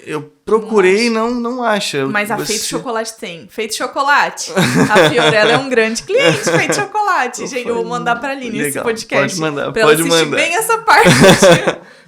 Speaker 2: Eu procurei e não acha.
Speaker 1: Mas a Feito Chocolate tem. Feito Chocolate. A Fiorella é um grande cliente, Feito Chocolate. Gente, eu vou mandar pra Aline esse podcast.
Speaker 2: Pode mandar,
Speaker 1: pra
Speaker 2: pode
Speaker 1: ela assistir
Speaker 2: mandar.
Speaker 1: bem essa parte.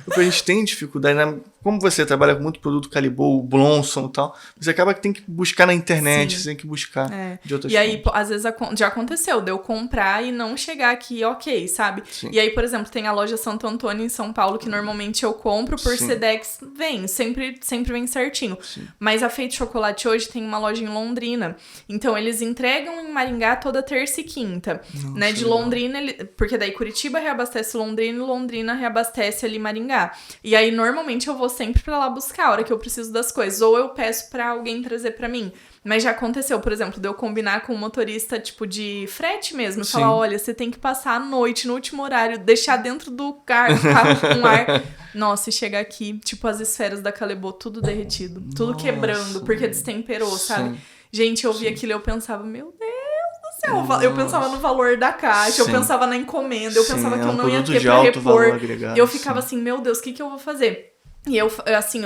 Speaker 2: Porque a gente tem dificuldade, né? Como você trabalha com muito produto Calibur, Blonson e tal, você acaba que tem que buscar na internet, você tem que buscar de outras formas.
Speaker 1: E aí, às vezes, já aconteceu de eu comprar e não chegar aqui, ok, sabe?
Speaker 2: Sim.
Speaker 1: E aí, por exemplo, tem a loja Santo Antônio em São Paulo, que normalmente eu compro por Sedex, sempre vem certinho.
Speaker 2: Sim.
Speaker 1: Mas a Feito Chocolate hoje tem uma loja em Londrina. Então, eles entregam em Maringá toda terça e quinta.
Speaker 2: Nossa,
Speaker 1: né? De
Speaker 2: legal.
Speaker 1: Londrina, porque daí Curitiba reabastece Londrina e Londrina reabastece ali Maringá. E aí, normalmente, eu vou sempre pra lá buscar a hora que eu preciso das coisas. Ou eu peço pra alguém trazer pra mim. Mas já aconteceu, por exemplo, de eu combinar com um motorista, tipo, de frete mesmo. Falar, olha, você tem que passar a noite, no último horário, deixar dentro do carro com ar. Nossa, e chegar aqui, tipo, as esferas da Calebô, tudo derretido. Tudo quebrando, porque destemperou, sabe? Gente, eu vi aquilo e eu pensava, meu Deus do céu. Eu pensava no valor da caixa, eu pensava na encomenda, eu pensava que eu não ia ter pra repor. E eu ficava assim, meu Deus, o que eu vou fazer? E eu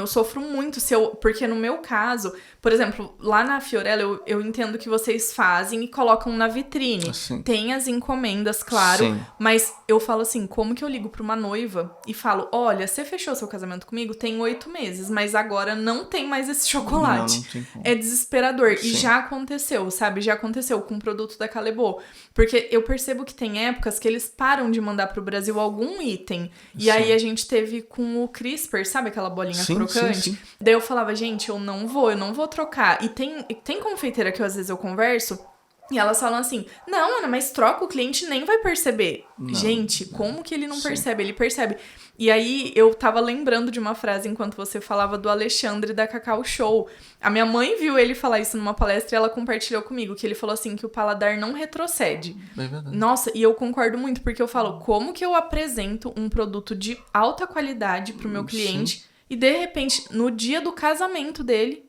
Speaker 1: sofro muito porque no meu caso, por exemplo, lá na Fiorella, eu entendo que vocês fazem e colocam na vitrine.
Speaker 2: Assim.
Speaker 1: Tem as encomendas, claro, mas eu falo assim, como que eu ligo pra uma noiva e falo, olha, você fechou seu casamento comigo tem 8 meses, mas agora não tem mais esse chocolate.
Speaker 2: Não tem como.
Speaker 1: É desesperador. E já aconteceu, sabe? Já aconteceu com o produto da Calebô. Porque eu percebo que tem épocas que eles param de mandar pro Brasil algum item. E aí a gente teve com o CRISPR, sabe aquela bolinha crocante?
Speaker 2: Sim.
Speaker 1: Daí eu falava, gente, eu não vou trocar. E tem confeiteira que às vezes eu converso e elas falam assim, não, Ana, mas troca, o cliente nem vai perceber. Gente, como que ele não percebe? Ele percebe. E aí, eu tava lembrando de uma frase enquanto você falava do Alexandre da Cacau Show. A minha mãe viu ele falar isso numa palestra e ela compartilhou comigo, que ele falou assim, que o paladar não retrocede.
Speaker 2: É verdade.
Speaker 1: Nossa, e eu concordo muito, porque eu falo, como que eu apresento um produto de alta qualidade pro meu cliente e, de repente, no dia do casamento dele...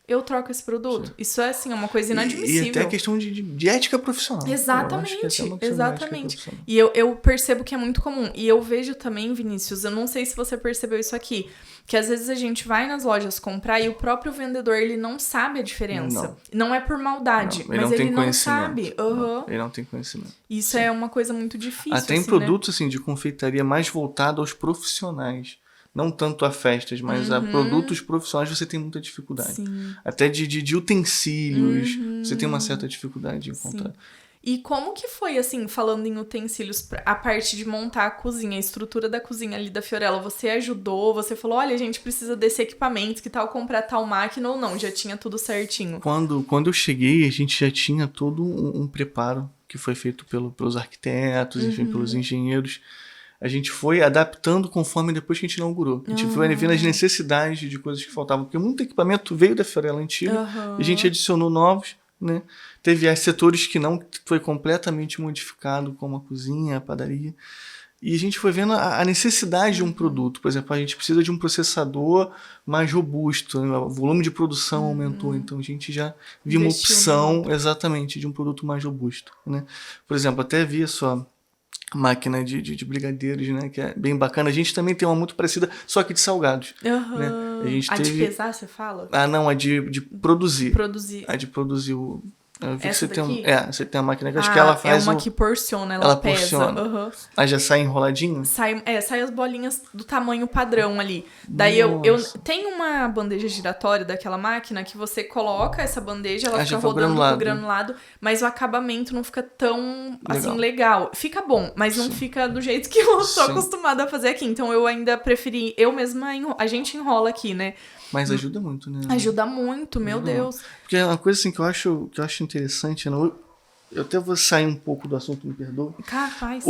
Speaker 1: eu troco esse produto. Isso é, assim, uma coisa inadmissível.
Speaker 2: E até a questão de ética profissional.
Speaker 1: Exatamente. E eu percebo que é muito comum. E eu vejo também, Vinícius, eu não sei se você percebeu isso aqui, que às vezes a gente vai nas lojas comprar e o próprio vendedor, ele não sabe a diferença. Não é por maldade, mas ele não sabe.
Speaker 2: Ele não tem conhecimento.
Speaker 1: Isso é uma coisa muito difícil.
Speaker 2: Até em produtos assim, de confeitaria mais voltado aos profissionais. Não tanto a festas, mas a produtos profissionais você tem muita dificuldade. Até de utensílios, você tem uma certa dificuldade de encontrar.
Speaker 1: E como que foi, assim, falando em utensílios, a parte de montar a cozinha, a estrutura da cozinha ali da Fiorella? Você ajudou? Você falou, olha, a gente precisa desse equipamento, que tal comprar tal máquina ou não? Já tinha tudo certinho?
Speaker 2: Quando eu cheguei, a gente já tinha todo um preparo que foi feito pelos arquitetos, enfim, pelos engenheiros. A gente foi adaptando conforme depois que a gente inaugurou. A gente foi vendo as necessidades de coisas que faltavam. Porque muito equipamento veio da Fiorella antiga e a gente adicionou novos, né? Teve setores que não, foi completamente modificado, como a cozinha, a padaria. E a gente foi vendo a necessidade de um produto. Por exemplo, a gente precisa de um processador mais robusto, né? O volume de produção aumentou, então a gente já viu uma opção, exatamente, de um produto mais robusto, né? Por exemplo, até vi só máquina de brigadeiros, né, que é bem bacana. A gente também tem uma muito parecida, só que de salgados. Né? A gente
Speaker 1: de pesar, você fala?
Speaker 2: Não, a de produzir.
Speaker 1: Produzir.
Speaker 2: A de produzir Eu vi
Speaker 1: Essa
Speaker 2: que você
Speaker 1: daqui?
Speaker 2: você tem uma máquina que acho que ela faz
Speaker 1: é uma que porciona, ela pesa.
Speaker 2: porciona.
Speaker 1: Uhum.
Speaker 2: Aí já sai enroladinho?
Speaker 1: Sai as bolinhas do tamanho padrão ali. Daí eu tenho uma bandeja giratória daquela máquina que você coloca essa bandeja, ela fica rodando com o granulado, mas o acabamento não fica tão, assim, legal. Fica bom, mas não fica do jeito que eu tô acostumada a fazer aqui. Então eu ainda preferi, eu mesma, a gente enrola aqui, né?
Speaker 2: Mas ajuda muito, né?
Speaker 1: Ajuda muito, meu Deus.
Speaker 2: Porque é uma coisa assim que eu acho interessante, né? Eu até vou sair um pouco do assunto, me perdoa.
Speaker 1: Capaz.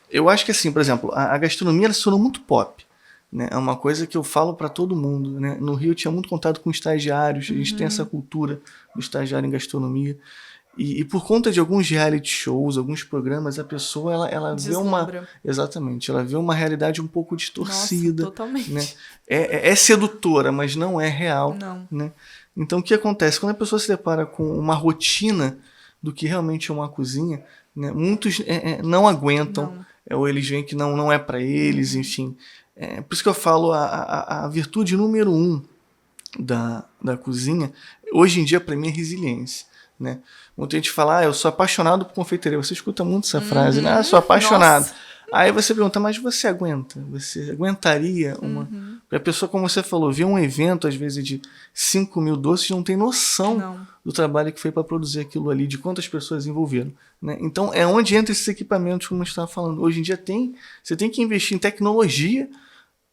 Speaker 2: Eu acho que assim, por exemplo, a gastronomia ela se tornou muito pop. Né? É uma coisa que eu falo para todo mundo. Né? No Rio eu tinha muito contato com estagiários, a gente tem essa cultura do estagiário em gastronomia. E por conta de alguns reality shows, alguns programas, a pessoa ela vê exatamente, ela vê uma realidade um pouco distorcida.
Speaker 1: Nossa, totalmente.
Speaker 2: Né? É sedutora, mas não é real.
Speaker 1: Não.
Speaker 2: Né? Então o que acontece? Quando a pessoa se depara com uma rotina do que realmente é uma cozinha, né? Muitos não aguentam, ou eles veem que não é para eles, enfim. Por isso que eu falo, a virtude número 1 da cozinha, hoje em dia para mim é resiliência. Né? Muita gente fala, eu sou apaixonado por confeitaria. Você escuta muito essa frase, né? Sou apaixonado. Nossa. Aí você pergunta, mas você aguenta? Você aguentaria uma... A pessoa, como você falou, vê um evento, às vezes, de 5 mil doces, não tem noção do trabalho que foi para produzir aquilo ali, de quantas pessoas envolveram. Né? Então, é onde entra esses equipamentos, como a gente estava falando. Hoje em dia, você tem que investir em tecnologia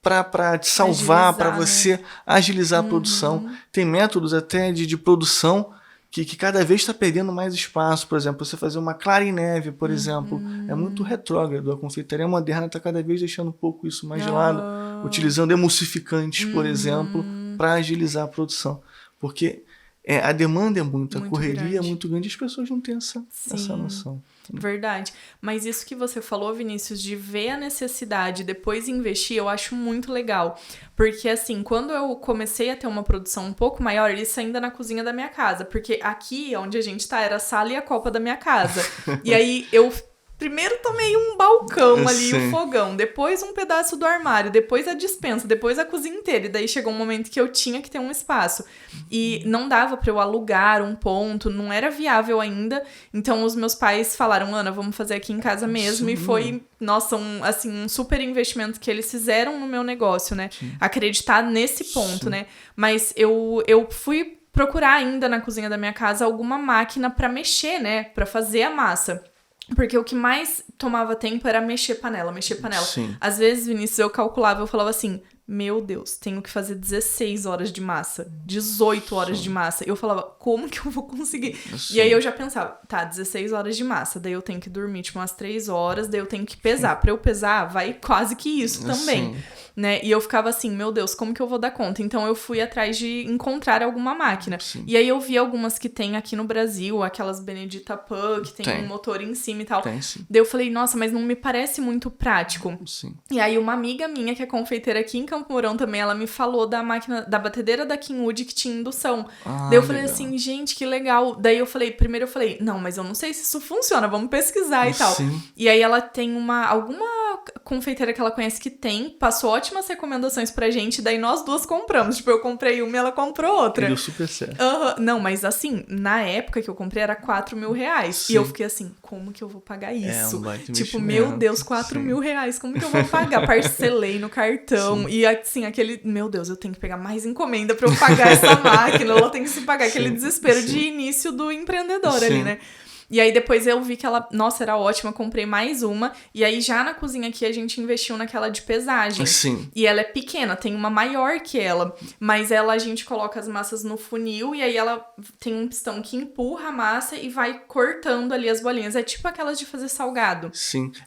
Speaker 2: para te salvar, para você agilizar a produção. Tem métodos até de produção que cada vez está perdendo mais espaço. Por exemplo, você fazer uma clara em neve, por exemplo, é muito retrógrado. A confeitaria moderna está cada vez deixando um pouco isso mais de lado, utilizando emulsificantes, por exemplo, para agilizar a produção. Porque a demanda é muito, a correria grande. É muito grande e as pessoas não têm essa noção.
Speaker 1: Verdade. Mas isso que você falou, Vinícius, de ver a necessidade e depois investir, eu acho muito legal. Porque, assim, quando eu comecei a ter uma produção um pouco maior, isso ainda na cozinha da minha casa. Porque aqui, onde a gente tá, era a sala e a copa da minha casa. E aí, eu primeiro tomei um balcão ali, o fogão. Depois um pedaço do armário. Depois a despensa. Depois a cozinha inteira. E daí chegou um momento que eu tinha que ter um espaço. E não dava pra eu alugar um ponto. Não era viável ainda. Então, os meus pais falaram, Ana, vamos fazer aqui em casa mesmo. E foi, nossa, um super investimento que eles fizeram no meu negócio, né? Acreditar nesse ponto, né? Mas eu fui procurar ainda na cozinha da minha casa alguma máquina pra mexer, né? Pra fazer a massa. Porque o que mais tomava tempo era mexer panela.
Speaker 2: Sim.
Speaker 1: Às vezes, Vinícius, eu calculava, eu falava assim, meu Deus, tenho que fazer 16 horas de massa, 18 horas de massa. Eu falava, como que eu vou conseguir? E aí eu já pensava, 16 horas de massa, daí eu tenho que dormir tipo umas 3 horas, daí eu tenho que pesar. Pra eu pesar, vai quase que isso também. Né? E eu ficava assim, meu Deus, como que eu vou dar conta? Então eu fui atrás de encontrar alguma máquina. E aí eu vi algumas que tem aqui no Brasil, aquelas Benedita Pan, que tem um motor em cima e tal. Daí eu falei, nossa, mas não me parece muito prático. E aí uma amiga minha, que é confeiteira aqui em Campo Mourão também, ela me falou da máquina, da batedeira da Kenwood que tinha indução. Daí eu falei assim, gente, que legal. Daí primeiro eu falei, não, mas eu não sei se isso funciona, vamos pesquisar e tal. E aí ela tem alguma confeiteira que ela conhece que passou ótimas recomendações pra gente, daí nós duas compramos. Tipo, eu comprei uma e ela comprou outra.
Speaker 2: Deu super certo.
Speaker 1: Não, mas assim, na época que eu comprei era 4 mil reais. E eu fiquei assim, como que eu vou pagar isso? Tipo, meu Deus, 4 mil reais, como que eu vou pagar? Parcelei no cartão. E assim, meu Deus, eu tenho que pegar mais encomenda pra eu pagar essa máquina. Ela tem que se pagar aquele desespero de início do empreendedor ali, né? E aí depois eu vi que ela, nossa, era ótima, comprei mais uma. E aí já na cozinha aqui a gente investiu naquela de pesagem. E ela é pequena, tem uma maior que ela. Mas a gente coloca as massas no funil e aí ela tem um pistão que empurra a massa e vai cortando ali as bolinhas. É tipo aquelas de fazer salgado.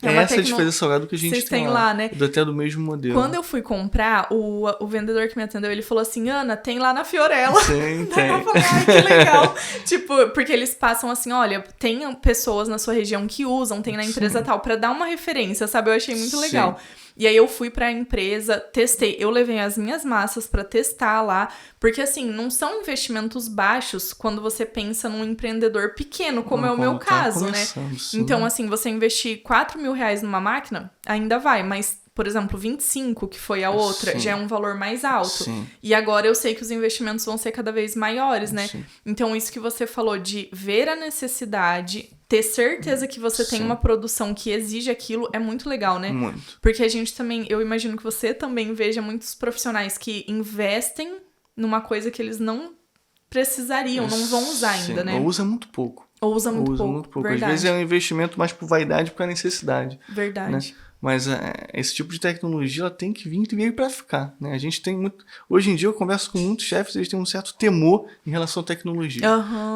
Speaker 2: É essa de fazer salgado que a gente tem lá, né? Até do mesmo modelo.
Speaker 1: Quando eu fui comprar, o vendedor que me atendeu, ele falou assim, Ana, tem lá na Fiorella.
Speaker 2: Tem.
Speaker 1: Eu falei, ai, que legal. Tipo, porque eles passam assim, olha, tem pessoas na sua região que usam, tem na empresa tal, pra dar uma referência, sabe? Eu achei muito legal. E aí eu fui pra empresa, testei, eu levei as minhas massas pra testar lá, porque assim, não são investimentos baixos quando você pensa num empreendedor pequeno, como é o meu caso, né? Então assim, você investir 4 mil reais numa máquina, ainda vai, mas por exemplo, 25, que foi a outra,
Speaker 2: Sim.
Speaker 1: já é um valor mais alto.
Speaker 2: Sim.
Speaker 1: E agora eu sei que os investimentos vão ser cada vez maiores, né?
Speaker 2: Sim.
Speaker 1: Então, isso que você falou de ver a necessidade, ter certeza que você tem
Speaker 2: Sim.
Speaker 1: uma produção que exige aquilo, é muito legal, né?
Speaker 2: Muito.
Speaker 1: Porque a gente também, eu imagino que você também veja muitos profissionais que investem numa coisa que eles não precisariam, não vão usar ainda, né?
Speaker 2: Ou usa muito pouco.
Speaker 1: Ou usa muito pouco.
Speaker 2: Às
Speaker 1: Verdade.
Speaker 2: vezes é um investimento mais por vaidade, por necessidade.
Speaker 1: Verdade.
Speaker 2: Né? Mas esse tipo de tecnologia ela tem que vir para ficar. Né? A gente tem muito. Hoje em dia eu converso com muitos chefes, eles têm um certo temor em relação à tecnologia.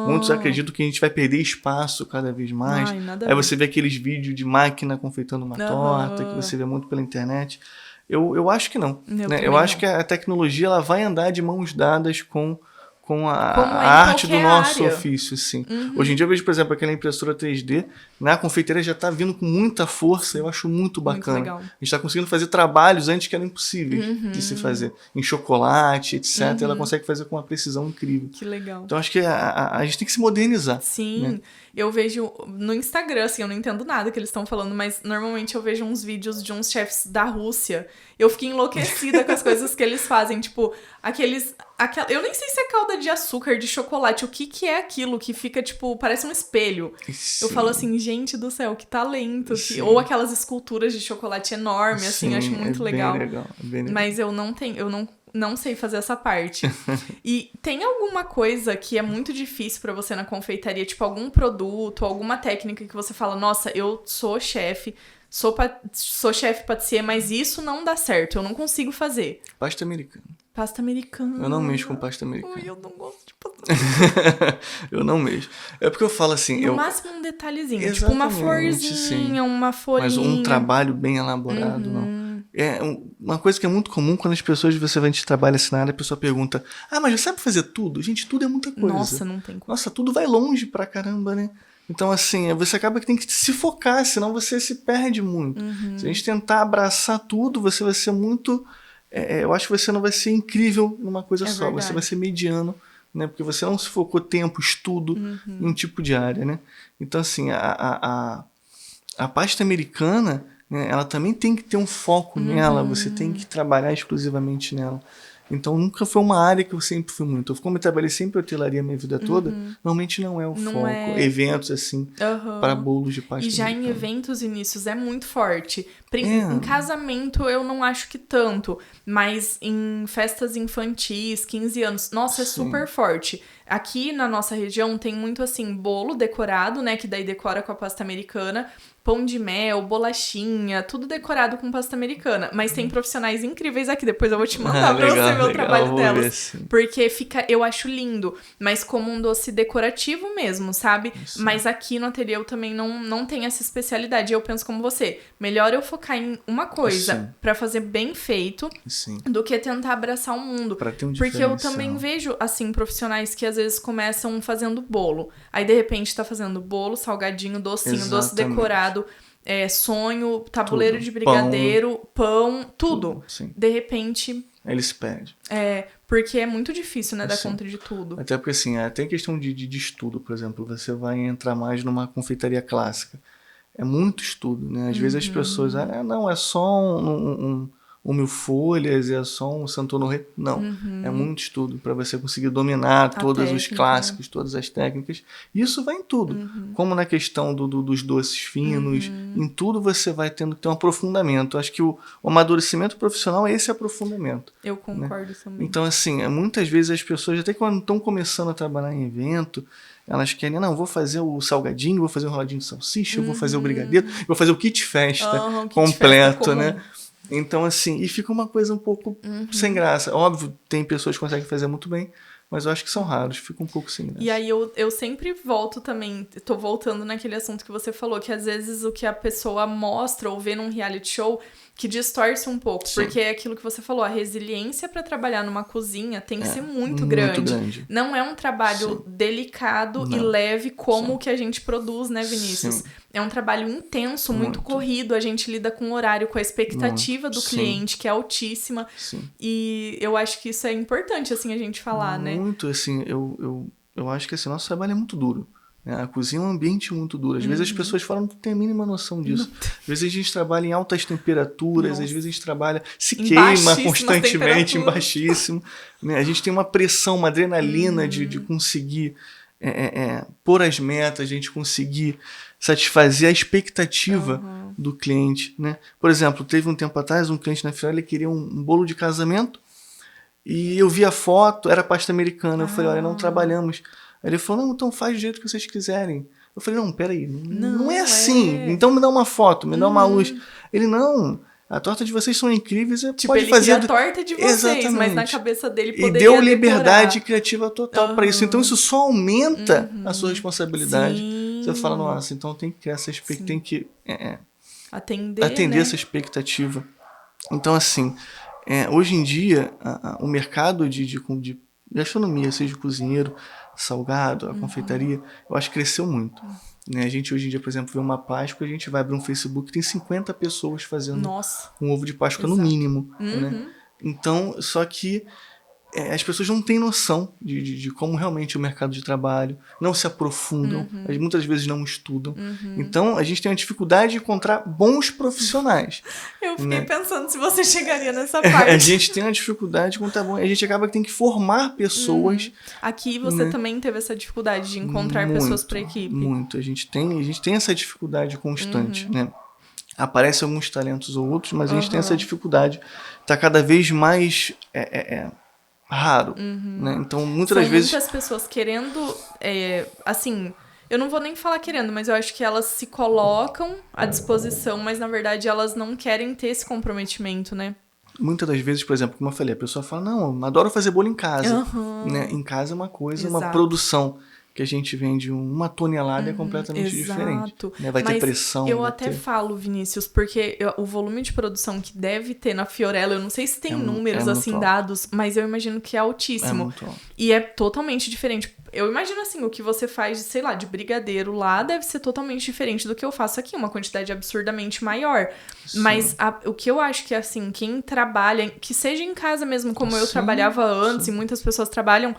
Speaker 2: Muitos acreditam que a gente vai perder espaço cada vez mais.
Speaker 1: Ai, nada a
Speaker 2: Aí
Speaker 1: ver.
Speaker 2: você vê aqueles vídeos de máquina confeitando uma torta, que você vê muito pela internet. Eu acho que não. Eu acho que a tecnologia ela vai andar de mãos dadas com a arte do nosso ofício, sim. Hoje em dia eu vejo, por exemplo, aquela impressora 3D, na confeiteira já está vindo com muita força, eu acho muito bacana.
Speaker 1: Muito legal.
Speaker 2: A gente está conseguindo fazer trabalhos antes que eram impossíveis de se fazer. Em chocolate, etc. Ela consegue fazer com uma precisão incrível.
Speaker 1: Que legal.
Speaker 2: Então acho que a gente tem que se modernizar.
Speaker 1: Sim,
Speaker 2: né?
Speaker 1: Eu vejo no Instagram, assim, eu não entendo nada que eles estão falando, mas normalmente eu vejo uns vídeos de uns chefs da Rússia. Eu fiquei enlouquecida com as coisas que eles fazem, tipo, eu nem sei se é calda de açúcar, de chocolate, o que é aquilo que fica, tipo, parece um espelho.
Speaker 2: Sim.
Speaker 1: Eu falo assim, gente do céu, que talento. Ou aquelas esculturas de chocolate enorme, assim, eu acho muito legal.
Speaker 2: Bem legal.
Speaker 1: Mas eu não sei fazer essa parte. E tem alguma coisa que é muito difícil pra você na confeitaria? Tipo, algum produto, alguma técnica que você fala, nossa, eu sou chefe, sou chefe patissier, mas isso não dá certo, eu não consigo fazer.
Speaker 2: Pasta americana.
Speaker 1: Pasta americana.
Speaker 2: Eu não mexo com pasta americana.
Speaker 1: Ui, eu não gosto de pasta americana.
Speaker 2: Eu não mexo. É porque eu falo assim...
Speaker 1: No máximo um detalhezinho.
Speaker 2: Exatamente,
Speaker 1: tipo uma florzinha,
Speaker 2: sim.
Speaker 1: uma folhinha.
Speaker 2: Mas um trabalho bem elaborado, não. É uma coisa que é muito comum quando as pessoas, você vai de trabalho assim na área, a pessoa pergunta, mas você sabe fazer tudo? Gente, tudo é muita coisa.
Speaker 1: Nossa, não tem como.
Speaker 2: Nossa, tudo vai longe pra caramba, né? Então, assim, você acaba que tem que se focar, senão você se perde muito. Se a gente tentar abraçar tudo, você vai ser muito... eu acho que você não vai ser incrível numa coisa só.
Speaker 1: Verdade.
Speaker 2: Você vai ser mediano, né? Porque você não se focou tempo, estudo em um tipo de área, né? Então, assim, a pasta americana, né, ela também tem que ter um foco nela. Você tem que trabalhar exclusivamente nela. Então, nunca foi uma área que eu sempre fui muito. Como eu trabalhei sempre em hotelaria minha vida toda, normalmente não é o foco. Eventos, assim, para bolos de pasta
Speaker 1: E já
Speaker 2: americana.
Speaker 1: em eventos inícios é muito forte. Em casamento eu não acho que tanto, mas em festas infantis, 15 anos, nossa, é super forte. Aqui na nossa região tem muito assim, bolo decorado, né, que daí decora com a pasta americana, pão de mel, bolachinha, tudo decorado com pasta americana. Mas tem profissionais incríveis aqui, depois eu vou te mandar pra você ver o trabalho delas. Porque eu acho lindo, mas como um doce decorativo mesmo, sabe?
Speaker 2: Sim.
Speaker 1: Mas aqui no ateliê eu também não tenho essa especialidade. Eu penso como você, melhor eu focar em uma coisa pra fazer bem feito do que tentar abraçar o mundo.
Speaker 2: Pra ter um
Speaker 1: Porque eu
Speaker 2: diferencial.
Speaker 1: também vejo, assim, profissionais que às vezes começam fazendo bolo. Aí, de repente, tá fazendo bolo, salgadinho, docinho, doce decorado, sonho, tabuleiro de brigadeiro, pão, tudo. De repente...
Speaker 2: Aí ele se perde.
Speaker 1: Porque é muito difícil, né, dar conta de tudo.
Speaker 2: Até porque, assim, tem questão de estudo, por exemplo. Você vai entrar mais numa confeitaria clássica. É muito estudo, né? Às vezes as pessoas... não, é só um mil folhas, é só um Santo Honoré. Não, é muito estudo para você conseguir dominar todos os clássicos, todas as técnicas. E isso vai em tudo. Como na questão dos doces finos, em tudo você vai tendo que ter um aprofundamento. Acho que o amadurecimento profissional é esse aprofundamento.
Speaker 1: Eu concordo também.
Speaker 2: Então, assim, muitas vezes as pessoas, até quando estão começando a trabalhar em evento, elas querem, vou fazer o salgadinho, vou fazer o enroladinho de salsicha, eu vou fazer o brigadeiro, vou fazer o kit festa completo, né? Então, assim, e fica uma coisa um pouco sem graça. Óbvio, tem pessoas que conseguem fazer muito bem, mas eu acho que são raros, fica um pouco sem graça.
Speaker 1: E aí eu sempre volto também, tô voltando naquele assunto que você falou, que às vezes o que a pessoa mostra ou vê num reality show que distorce um pouco, porque é aquilo que você falou, a resiliência para trabalhar numa cozinha tem que ser muito grande. Não é um trabalho delicado e leve como o que a gente produz, né, Vinícius? É um trabalho intenso, muito corrido, a gente lida com o horário, com a expectativa do cliente, que é altíssima, e eu acho que isso é importante, assim, a gente falar, né?
Speaker 2: Muito, assim, eu acho que assim, nosso trabalho é muito duro. Né? A cozinha é um ambiente muito duro. Às vezes as pessoas falam que não tem a mínima noção disso. Às vezes a gente trabalha em altas temperaturas, às vezes a gente trabalha, se queima constantemente, em baixíssimo. Né? A gente tem uma pressão, uma adrenalina de conseguir pôr as metas, a gente conseguir satisfazer a expectativa do cliente. Né? Por exemplo, teve um tempo atrás um cliente na feira, ele queria um bolo de casamento e eu vi a foto, era pasta americana. Eu falei, olha, não trabalhamos. Aí ele falou, não, então faz do jeito que vocês quiserem. Eu falei, não, peraí, não é assim. Então me dá uma foto, me dá uma luz. Ele, não, a torta de vocês são incríveis,
Speaker 1: tipo,
Speaker 2: pode fazer...
Speaker 1: a torta de vocês, exatamente. Mas na cabeça dele poderia
Speaker 2: E deu liberdade criativa total para isso. Então isso só aumenta a sua responsabilidade.
Speaker 1: Sim.
Speaker 2: Você fala, nossa, então tem que criar essa expectativa, tem que
Speaker 1: atender né?
Speaker 2: essa expectativa. Então, assim, hoje em dia, o mercado de gastronomia, seja cozinheiro, salgado, a confeitaria, eu acho que cresceu muito. Né? A gente hoje em dia, por exemplo, vê uma Páscoa, a gente vai abrir um Facebook e tem 50 pessoas fazendo um ovo de Páscoa no mínimo. Né? Então, só que as pessoas não têm noção de como realmente é o mercado de trabalho, não se aprofundam, muitas vezes não estudam. Então, a gente tem uma dificuldade de encontrar bons profissionais.
Speaker 1: Eu fiquei pensando se você chegaria nessa parte.
Speaker 2: A gente tem uma dificuldade de encontrar bom. A gente acaba que tem que formar pessoas.
Speaker 1: Aqui você também teve essa dificuldade de encontrar pessoas para a equipe.
Speaker 2: Muito. A gente tem essa dificuldade constante, né? Aparecem alguns talentos ou outros, mas a gente tem essa dificuldade. Está cada vez mais... raro, né? Então muitas das vezes...
Speaker 1: muitas pessoas querendo, assim, eu não vou nem falar querendo, mas eu acho que elas se colocam à disposição, mas na verdade elas não querem ter esse comprometimento, né?
Speaker 2: Muitas das vezes, por exemplo, como eu falei, a pessoa fala, não, eu adoro fazer bolo em casa, né? Em casa é uma coisa, uma produção que a gente vende uma tonelada é completamente diferente. Né? Vai ter pressão.
Speaker 1: Eu até falo, Vinícius, porque o volume de produção que deve ter na Fiorella, eu não sei se tem números assim dados, mas eu imagino que é altíssimo. E é totalmente diferente. Eu imagino assim, o que você faz, sei lá, de brigadeiro lá deve ser totalmente diferente do que eu faço aqui, uma quantidade absurdamente maior. Sim. Mas o que eu acho que, assim, quem trabalha, que seja em casa mesmo, como eu trabalhava antes, e muitas pessoas trabalham,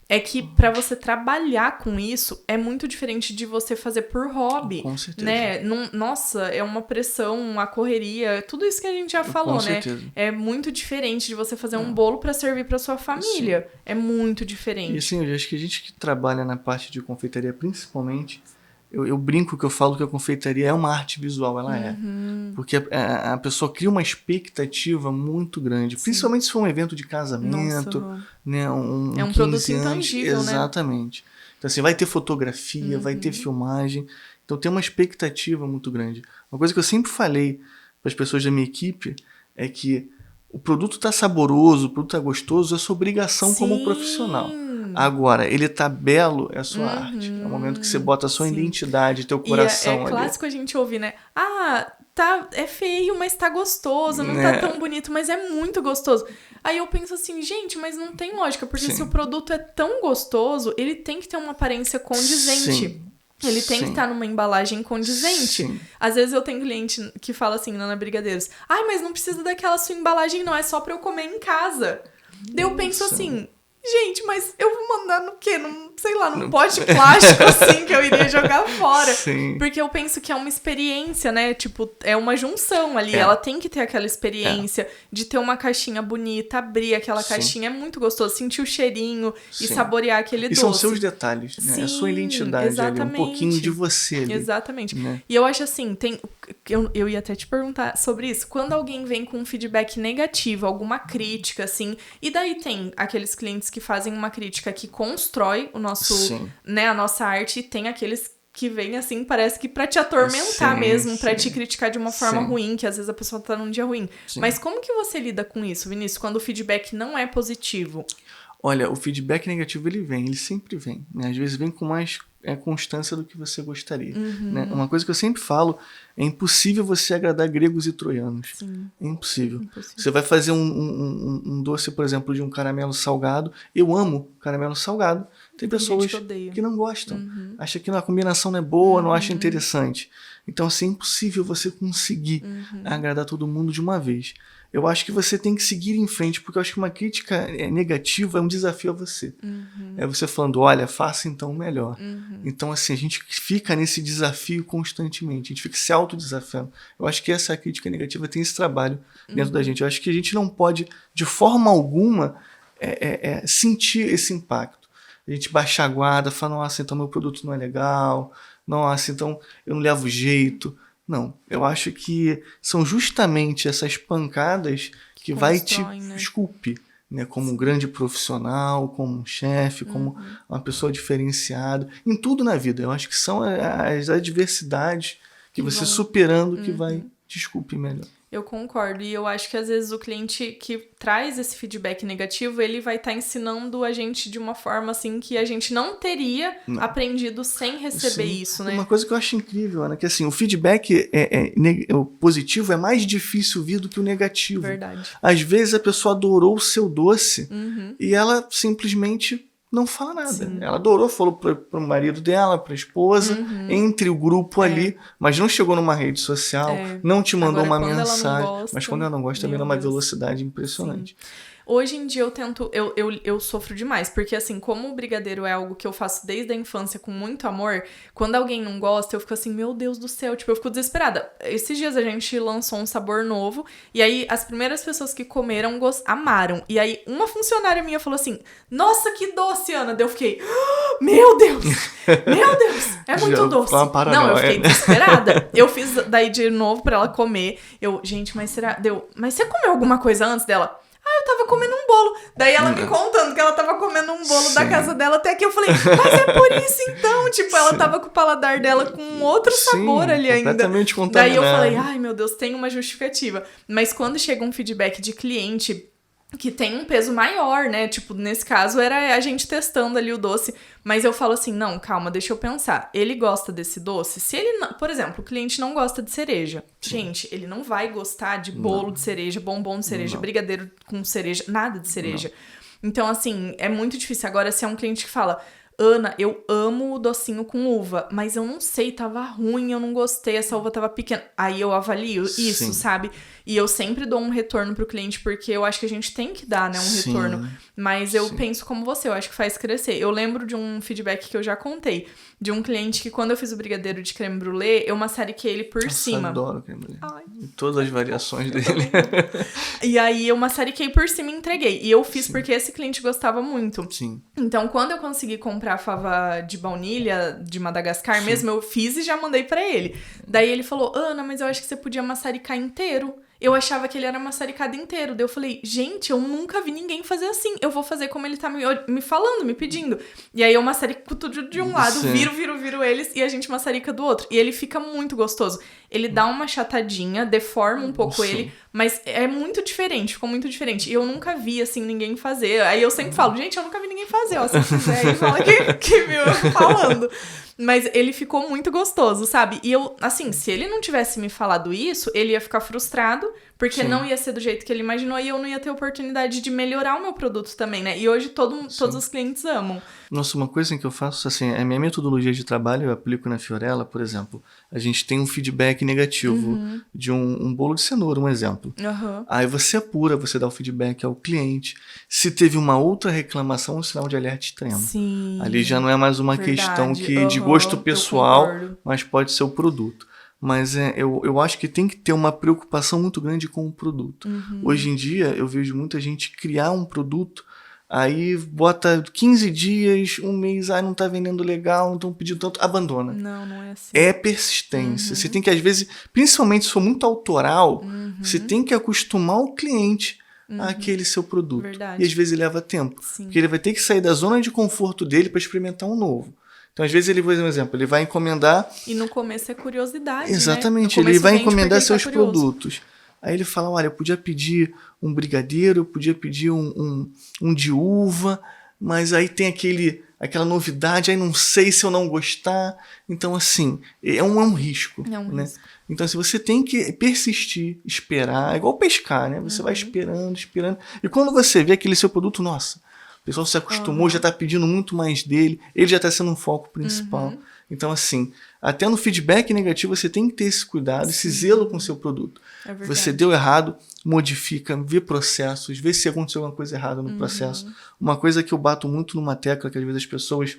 Speaker 1: é que pra você trabalhar com isso é muito diferente de você fazer por hobby.
Speaker 2: Com certeza.
Speaker 1: Né? Nossa, é uma pressão, uma correria, tudo isso que a gente já falou,
Speaker 2: com certeza.
Speaker 1: É muito diferente de você fazer um bolo pra servir pra sua família. Sim. É muito diferente.
Speaker 2: E assim, eu acho que a gente que trabalha na parte de confeitaria, principalmente, eu brinco que eu falo que a confeitaria é uma arte visual, ela é. Porque a pessoa cria uma expectativa muito grande. Sim. Principalmente se for um evento de casamento. Nossa, né,
Speaker 1: é um produto intangível,
Speaker 2: exatamente. Né? Então assim, vai ter fotografia, vai ter filmagem. Então tem uma expectativa muito grande. Uma coisa que eu sempre falei para as pessoas da minha equipe é que o produto tá saboroso, o produto tá gostoso, é sua obrigação como profissional. Agora, ele tá belo, é a sua arte. É o momento que você bota a sua identidade, teu coração ali.
Speaker 1: É clássico a gente ouvir, né? É feio, mas tá gostoso. Não tá tão bonito, mas é muito gostoso. Aí eu penso assim, gente, mas não tem lógica. Porque se o produto é tão gostoso, ele tem que ter uma aparência condizente.
Speaker 2: Sim.
Speaker 1: Ele tem que estar numa embalagem condizente.
Speaker 2: Sim.
Speaker 1: Às vezes eu tenho cliente que fala assim, na Brigadeiros, mas não precisa daquela sua embalagem, não, é só pra eu comer em casa. Daí eu penso assim, gente, mas eu vou mandar no quê? Num pote plástico, assim, que eu iria jogar fora.
Speaker 2: Sim.
Speaker 1: Porque eu penso que é uma experiência, né? Tipo, é uma junção ali. Ela tem que ter aquela experiência de ter uma caixinha bonita, abrir aquela caixinha. É muito gostoso. Sentir o cheirinho e saborear aquele doce.
Speaker 2: E são seus detalhes, né? É a sua identidade ali, um pouquinho de você ali.
Speaker 1: Exatamente.
Speaker 2: Né?
Speaker 1: E eu acho assim, eu ia até te perguntar sobre isso. Quando alguém vem com um feedback negativo, alguma crítica, assim, e daí tem aqueles clientes que fazem uma crítica que constrói o nosso, né, a nossa arte, e tem aqueles que vêm assim, parece que pra te atormentar mesmo, pra te criticar de uma forma ruim, que às vezes a pessoa tá num dia ruim. Mas como que você lida com isso, Vinícius, quando o feedback não é positivo?
Speaker 2: Olha, o feedback negativo ele sempre vem, né? Às vezes vem com mais constância do que você gostaria. Né? Uma coisa que eu sempre falo, é impossível você agradar gregos e troianos.
Speaker 1: Sim.
Speaker 2: É impossível. Você vai fazer um doce, por exemplo, de um caramelo salgado. Eu amo caramelo salgado. Tem pessoas que não gostam. Acha que a combinação não é boa, não acha interessante. Então, assim, é impossível você conseguir agradar todo mundo de uma vez. Eu acho que você tem que seguir em frente, porque eu acho que uma crítica negativa é um desafio a você. É você falando, olha, faça então melhor. Então, assim, a gente fica nesse desafio constantemente, a gente fica se autodesafiando. Eu acho que essa crítica negativa tem esse trabalho dentro da gente. Eu acho que a gente não pode, de forma alguma, sentir esse impacto. A gente baixar a guarda, falar, nossa, então meu produto não é legal, nossa, então eu não levo jeito. Não, eu acho que são justamente essas pancadas que vai te esculpir, né? Como um grande profissional, como um chefe, como uma pessoa diferenciada. Em tudo na vida, eu acho que são as adversidades que você superando que vai te esculpir melhor.
Speaker 1: Eu concordo, e eu acho que às vezes o cliente que traz esse feedback negativo, ele vai estar ensinando a gente de uma forma assim que a gente não teria aprendido sem receber isso, né?
Speaker 2: Uma coisa que eu acho incrível, Ana, que assim, o feedback o positivo é mais difícil vir do que o negativo.
Speaker 1: Verdade.
Speaker 2: Às vezes a pessoa adorou o seu doce e ela simplesmente não fala nada. Sim. Ela adorou, falou pro marido dela, pra esposa, entre o grupo ali, mas não chegou numa rede social, não te mandou uma mensagem. Mas quando ela não gosta, também é uma velocidade impressionante.
Speaker 1: Sim. Hoje em dia eu sofro demais, porque assim, como o brigadeiro é algo que eu faço desde a infância com muito amor, quando alguém não gosta, eu fico assim, meu Deus do céu, tipo, eu fico desesperada. Esses dias a gente lançou um sabor novo, e aí as primeiras pessoas que comeram amaram. E aí uma funcionária minha falou assim, nossa, que doce, Ana. Daí eu fiquei, meu Deus, é muito doce. Não, eu fiquei desesperada. Eu fiz daí de novo pra ela comer. Gente, mas será? Mas você comeu alguma coisa antes dela? Eu tava comendo um bolo. Daí ela me contando que ela tava comendo um bolo da casa dela até que eu falei, mas é por isso então. Tipo, ela tava com o paladar dela com outro sabor ali ainda.
Speaker 2: Completamente contaminado.
Speaker 1: Daí eu falei, ai meu Deus, tem uma justificativa. Mas quando chega um feedback de cliente que tem um peso maior, né? Tipo, nesse caso era a gente testando ali o doce, mas eu falo assim, não, calma, deixa eu pensar. Ele gosta desse doce? Se ele, não, por exemplo, o cliente não gosta de cereja. Gente, ele não vai gostar de bolo de cereja, bombom de cereja, brigadeiro com cereja, nada de cereja. Então, assim, é muito difícil. Agora, se é um cliente que fala, Ana, eu amo o docinho com uva, mas eu não sei, tava ruim, eu não gostei, essa uva tava pequena. Aí eu avalio isso, sabe? E eu sempre dou um retorno pro cliente, porque eu acho que a gente tem que dar, né, um retorno. Mas eu penso como você, eu acho que faz crescer. Eu lembro de um feedback que eu já contei, de um cliente que quando eu fiz o brigadeiro de creme brulee, eu maçariquei ele por cima.
Speaker 2: Eu adoro creme brulee. Em todas as variações dele.
Speaker 1: E aí eu maçariquei por cima e entreguei. E eu fiz porque esse cliente gostava muito.
Speaker 2: Sim.
Speaker 1: Então, quando eu consegui comprar a fava de baunilha de Madagascar mesmo, eu fiz e já mandei pra ele. Daí ele falou, Ana, mas eu acho que você podia maçaricar inteiro. Eu achava que ele era maçaricado inteiro. Daí eu falei, gente, eu nunca vi ninguém fazer assim. Eu vou fazer como ele tá me falando, me pedindo. E aí eu maçarico tudo de um lado, viro eles e a gente maçarica do outro. E ele fica muito gostoso. Ele dá uma achatadinha, deforma um pouco ele, mas é muito diferente, ficou muito diferente. E eu nunca vi, assim, ninguém fazer. Aí eu sempre falo, gente, eu nunca vi ninguém fazer. Ó, se quiser, aí fala que viu eu falando. Mas ele ficou muito gostoso, sabe? E eu, assim, se ele não tivesse me falado isso, ele ia ficar frustrado, porque não ia ser do jeito que ele imaginou e eu não ia ter oportunidade de melhorar o meu produto também, né? E hoje todos os clientes amam.
Speaker 2: Nossa, uma coisa que eu faço, assim, a minha metodologia de trabalho, eu aplico na Fiorella, por exemplo, a gente tem um feedback negativo de um bolo de cenoura, um exemplo. Aí você apura, você dá o feedback ao cliente. Se teve uma outra reclamação, um sinal de alerta extremo.
Speaker 1: Sim.
Speaker 2: Ali já não é mais uma questão de gosto pessoal, mas pode ser o produto. Mas eu acho que tem que ter uma preocupação muito grande com o produto. Hoje em dia, eu vejo muita gente criar um produto, aí bota 15 dias, um mês, não tá vendendo legal, não estão pedindo tanto, abandona.
Speaker 1: Não é assim.
Speaker 2: É persistência. Você tem que, às vezes, principalmente se for muito autoral, você tem que acostumar o cliente àquele seu produto.
Speaker 1: Verdade.
Speaker 2: E às vezes leva tempo. Porque ele vai ter que sair da zona de conforto dele para experimentar um novo. Então, às vezes, ele, por exemplo, ele vai encomendar...
Speaker 1: E no começo é curiosidade,
Speaker 2: exatamente,
Speaker 1: né?
Speaker 2: Ele vai encomendar seus produtos. Aí ele fala, olha, eu podia pedir um brigadeiro, eu podia pedir um de uva, mas aí tem aquela novidade, aí não sei se eu não gostar. Então, assim, é um risco.
Speaker 1: É um risco.
Speaker 2: Então, assim, você tem que persistir, esperar, é igual pescar, né? Você vai esperando. E quando você vê aquele seu produto, nossa... pessoal se acostumou, já tá pedindo muito mais dele, ele já tá sendo um foco principal. Então, assim, até no feedback negativo você tem que ter esse cuidado, esse zelo com o seu produto. Você deu errado, modifica, vê processos, vê se aconteceu alguma coisa errada no processo. Uma coisa que eu bato muito numa tecla, que às vezes as pessoas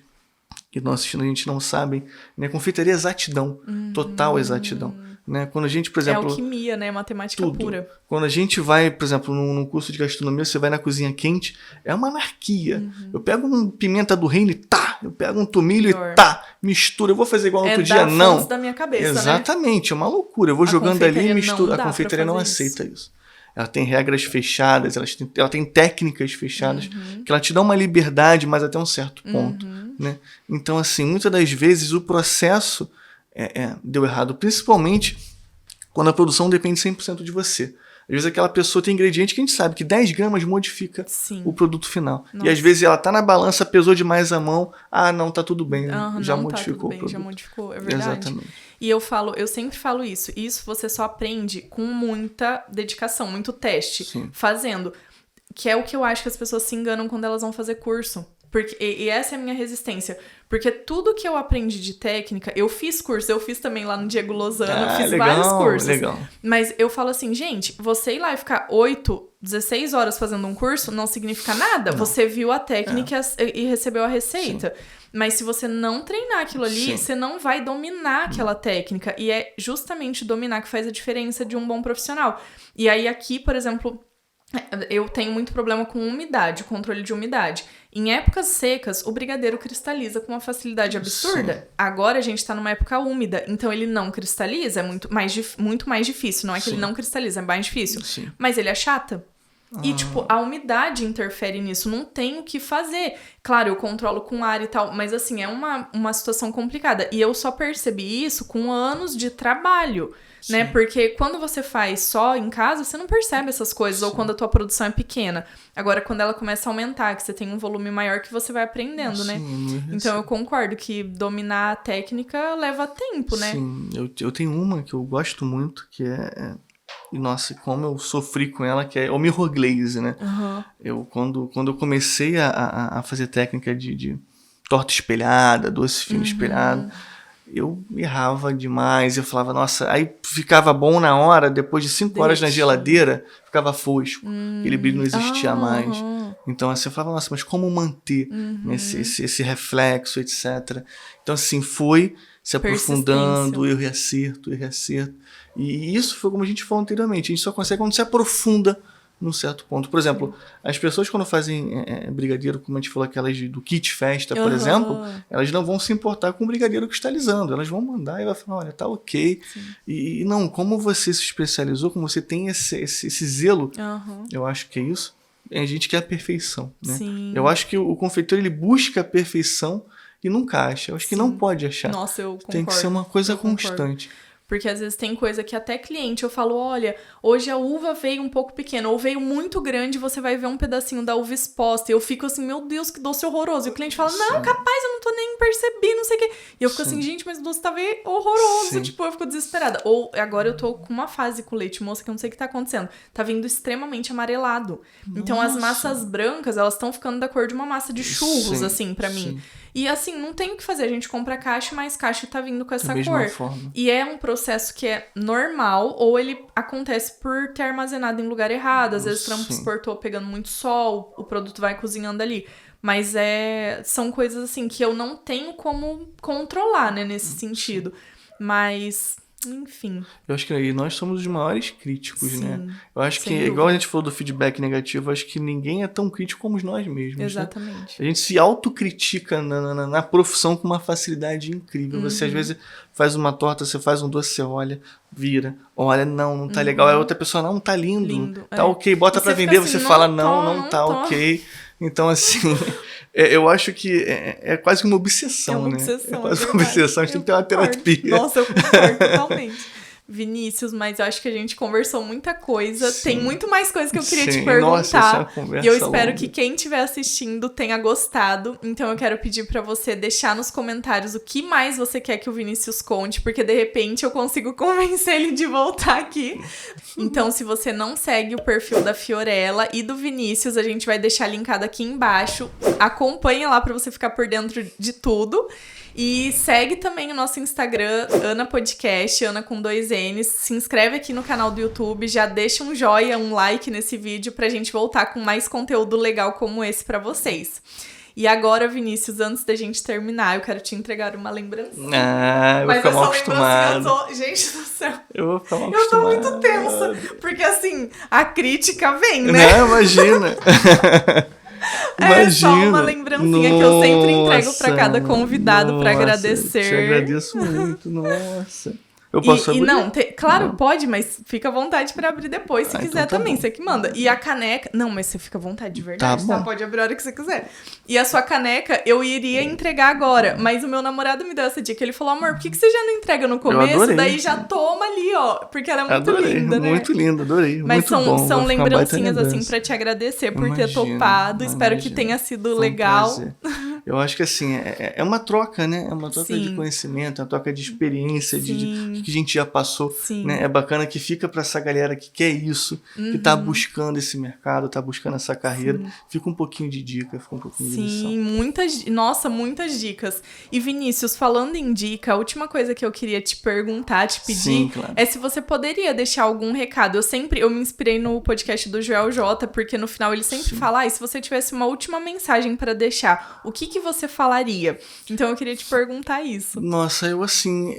Speaker 2: que estão assistindo a gente não sabem, né? Confeitaria é exatidão, total exatidão. Né? Quando a gente, por exemplo...
Speaker 1: É alquimia, né? Matemática pura.
Speaker 2: Quando a gente vai, por exemplo, num curso de gastronomia, você vai na cozinha quente, é uma anarquia. Eu pego uma pimenta do reino e tá! Eu pego um tomilho e tá! Mistura. Eu vou fazer igual no outro dia, não.
Speaker 1: Da minha cabeça,
Speaker 2: exatamente,
Speaker 1: né?
Speaker 2: É uma loucura. Eu vou jogando ali e misturo. A confeitaria não aceita isso. Ela tem regras fechadas, ela tem técnicas fechadas, que ela te dá uma liberdade, mas até um certo ponto. Né? Então, assim, muitas das vezes o processo deu errado, principalmente quando a produção depende 100% de você. Às vezes aquela pessoa tem ingrediente que a gente sabe que 10 gramas modifica o produto final. Nossa. E às vezes ela tá na balança, pesou demais a mão, não, tá tudo bem, já modificou o produto.
Speaker 1: Já modificou, é verdade.
Speaker 2: Exatamente.
Speaker 1: E eu sempre falo isso. Isso você só aprende com muita dedicação, muito teste, fazendo. Que é o que eu acho que as pessoas se enganam quando elas vão fazer curso. E essa é a minha resistência. Porque tudo que eu aprendi de técnica, eu fiz curso, eu fiz também lá no Diego Lozano, fiz vários cursos.
Speaker 2: Legal.
Speaker 1: Mas eu falo assim, gente, você ir lá e ficar 16 horas fazendo um curso não significa nada. Não. Você viu a técnica e recebeu a receita. Sim. Mas se você não treinar aquilo ali, você não vai dominar aquela técnica. E é justamente dominar que faz a diferença de um bom profissional. E aí aqui, por exemplo, eu tenho muito problema com umidade, controle de umidade. Em épocas secas, o brigadeiro cristaliza com uma facilidade absurda. Sim. Agora a gente tá numa época úmida, então ele não cristaliza, é muito mais difícil. Não é que ele não cristaliza, é mais difícil. Sim. Mas ele achata. E, a umidade interfere nisso, não tem o que fazer. Claro, eu controlo com ar e tal, mas, assim, é uma situação complicada. E eu só percebi isso com anos de trabalho, né? Porque quando você faz só em casa, você não percebe essas coisas, ou quando a tua produção é pequena. Agora, quando ela começa a aumentar, que você tem um volume maior, que você vai aprendendo, né? Então, eu concordo que dominar a técnica leva tempo, né?
Speaker 2: Sim, eu tenho uma que eu gosto muito, que E, nossa, como eu sofri com ela, que é o mirror glaze, né? Quando eu comecei a fazer técnica de torta espelhada, doce fino espelhado, eu errava demais. Eu falava, nossa, aí ficava bom na hora, depois de 5 horas na geladeira, ficava fosco. Aquele brilho não existia mais. Então, assim, eu falava, nossa, mas como manter esse reflexo, etc. Então, assim, foi se aprofundando, erro e acerto. E isso foi como a gente falou anteriormente. A gente só consegue quando se aprofunda num certo ponto. Por exemplo, as pessoas quando fazem brigadeiro, como a gente falou, aquelas do kit festa, por exemplo, elas não vão se importar com o brigadeiro cristalizando. Elas vão mandar e vai falar, olha, tá ok. E não, como você se especializou, como você tem esse zelo, eu acho que é isso. A gente quer a perfeição, né? Eu acho que o confeiteiro, ele busca a perfeição e nunca acha. Eu acho que não pode achar.
Speaker 1: Nossa, eu concordo.
Speaker 2: Tem que ser uma coisa constante.
Speaker 1: Porque às vezes tem coisa que até cliente eu falo, olha, hoje a uva veio um pouco pequena, ou veio muito grande, você vai ver um pedacinho da uva exposta. E eu fico assim, meu Deus, que doce horroroso. E o cliente fala, não, capaz, eu não tô nem percebendo, não sei o quê. E eu fico assim, gente, mas o doce tá meio horroroso. Tipo, eu fico desesperada. Ou agora eu tô com uma fase com leite moça que eu não sei o que tá acontecendo. Tá vindo extremamente amarelado. Então as massas brancas, elas estão ficando da cor de uma massa de churros, assim, pra mim. E assim, não tem o que fazer. A gente compra caixa, mas caixa tá vindo com essa cor. Forma. E é um processo que é normal, ou ele acontece por ter armazenado em lugar errado. Às vezes transportou pegando muito sol, o produto vai cozinhando ali. Mas são coisas assim que eu não tenho como controlar, né, nesse sentido. Mas, enfim.
Speaker 2: Eu acho que aí nós somos os maiores críticos, né? Eu acho que, igual a gente falou do feedback negativo, eu acho que ninguém é tão crítico como nós mesmos.
Speaker 1: Exatamente.
Speaker 2: Né? A gente se autocritica na profissão com uma facilidade incrível. Você, às vezes, faz uma torta, você faz um doce, você olha, vira. Olha, não tá legal. Aí a outra pessoa, não, tá lindo. Tá ok, bota pra vender. Você fala, não tá ok. Então, assim... eu acho que é quase uma obsessão, né? É quase uma obsessão, a gente tem que ter uma terapia.
Speaker 1: Nossa, eu concordo totalmente. Vinícius, mas eu acho que a gente conversou muita coisa.
Speaker 2: Sim.
Speaker 1: Tem muito mais coisa que eu queria te
Speaker 2: Nossa, essa é uma
Speaker 1: perguntar.
Speaker 2: conversa
Speaker 1: E eu espero
Speaker 2: longa.
Speaker 1: que quem estiver assistindo tenha gostado. Então eu quero pedir pra você deixar nos comentários o que mais você quer que o Vinícius conte, porque de repente eu consigo convencer ele de voltar aqui. Então, se você não segue o perfil da Fiorella e do Vinícius, a gente vai deixar linkado aqui embaixo. Acompanha lá pra você ficar por dentro de tudo. E segue também o nosso Instagram, Ana Podcast, Ana com 2 N's. Se inscreve aqui no canal do YouTube, já deixa um joinha, um like nesse vídeo pra gente voltar com mais conteúdo legal como esse pra vocês. E agora, Vinícius, antes da gente terminar, eu quero te entregar uma lembrancinha.
Speaker 2: Ah, eu vou ficar mal acostumado.
Speaker 1: Gente do céu.
Speaker 2: Eu vou ficar mal
Speaker 1: Eu tô
Speaker 2: acostumado.
Speaker 1: muito tensa, porque assim, a crítica vem, né?
Speaker 2: Não, imagina.
Speaker 1: É só uma lembrancinha que eu sempre entrego pra cada convidado pra
Speaker 2: Nossa,
Speaker 1: agradecer.
Speaker 2: Te agradeço muito, nossa. Eu posso abrir?
Speaker 1: Não, claro, pode, mas fica à vontade pra abrir depois, se quiser
Speaker 2: então tá
Speaker 1: também,
Speaker 2: bom.
Speaker 1: você que manda. E a caneca... Não, mas você fica à vontade de verdade,
Speaker 2: Tá
Speaker 1: tá?
Speaker 2: bom.
Speaker 1: Pode abrir a hora que você quiser. E a sua caneca, eu iria entregar agora, mas o meu namorado me deu essa dica. Ele falou, amor, por que você já não entrega no começo?
Speaker 2: adorei.
Speaker 1: Daí já toma ali, ó, porque ela é muito
Speaker 2: Adorei,
Speaker 1: linda, né?
Speaker 2: muito linda, adorei.
Speaker 1: Mas
Speaker 2: muito bom,
Speaker 1: são
Speaker 2: vai ficar uma baita
Speaker 1: lembrancinhas, assim,
Speaker 2: lembrança.
Speaker 1: pra te agradecer por ter
Speaker 2: Imagina,
Speaker 1: topado. Espero que
Speaker 2: imagina.
Speaker 1: tenha sido
Speaker 2: Foi um
Speaker 1: legal.
Speaker 2: prazer. Eu acho que assim, é uma troca, né? É uma troca
Speaker 1: Sim.
Speaker 2: de conhecimento, é uma troca de experiência, de
Speaker 1: Sim.
Speaker 2: que a gente já passou.
Speaker 1: Sim.
Speaker 2: Né? É bacana que fica pra essa galera que quer isso, que tá buscando esse mercado, tá buscando essa carreira. Fica um pouquinho de dica, fica um pouquinho de lição.
Speaker 1: Sim, muitas dicas. E Vinícius, falando em dica, a última coisa que eu queria te perguntar, te pedir,
Speaker 2: Sim, claro.
Speaker 1: é se você poderia deixar algum recado. Eu me inspirei no podcast do Joel J, porque no final ele sempre fala, e se você tivesse uma última mensagem pra deixar, o que você falaria? Então eu queria te perguntar isso.
Speaker 2: Nossa, eu assim,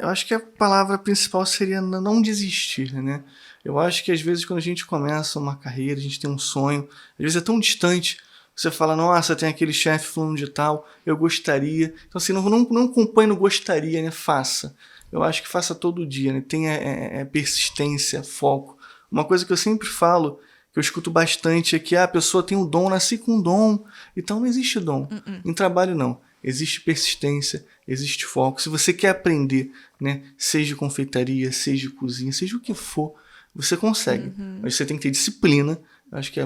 Speaker 2: eu acho que a palavra principal seria não desistir, né? Eu acho que às vezes quando a gente começa uma carreira, a gente tem um sonho, às vezes é tão distante, você fala, nossa, tem aquele chefe fulano de tal, eu gostaria. Então assim, não acompanhe no gostaria, né? Faça. Eu acho que faça todo dia, né? Tenha persistência, foco. Uma coisa que eu sempre falo, que eu escuto bastante, é que a pessoa tem um dom, nasci com um dom, então não existe dom. Em trabalho não. Existe persistência, existe foco. Se você quer aprender, né, seja confeitaria, seja cozinha, seja o que for, você consegue. Mas você tem que ter disciplina, acho que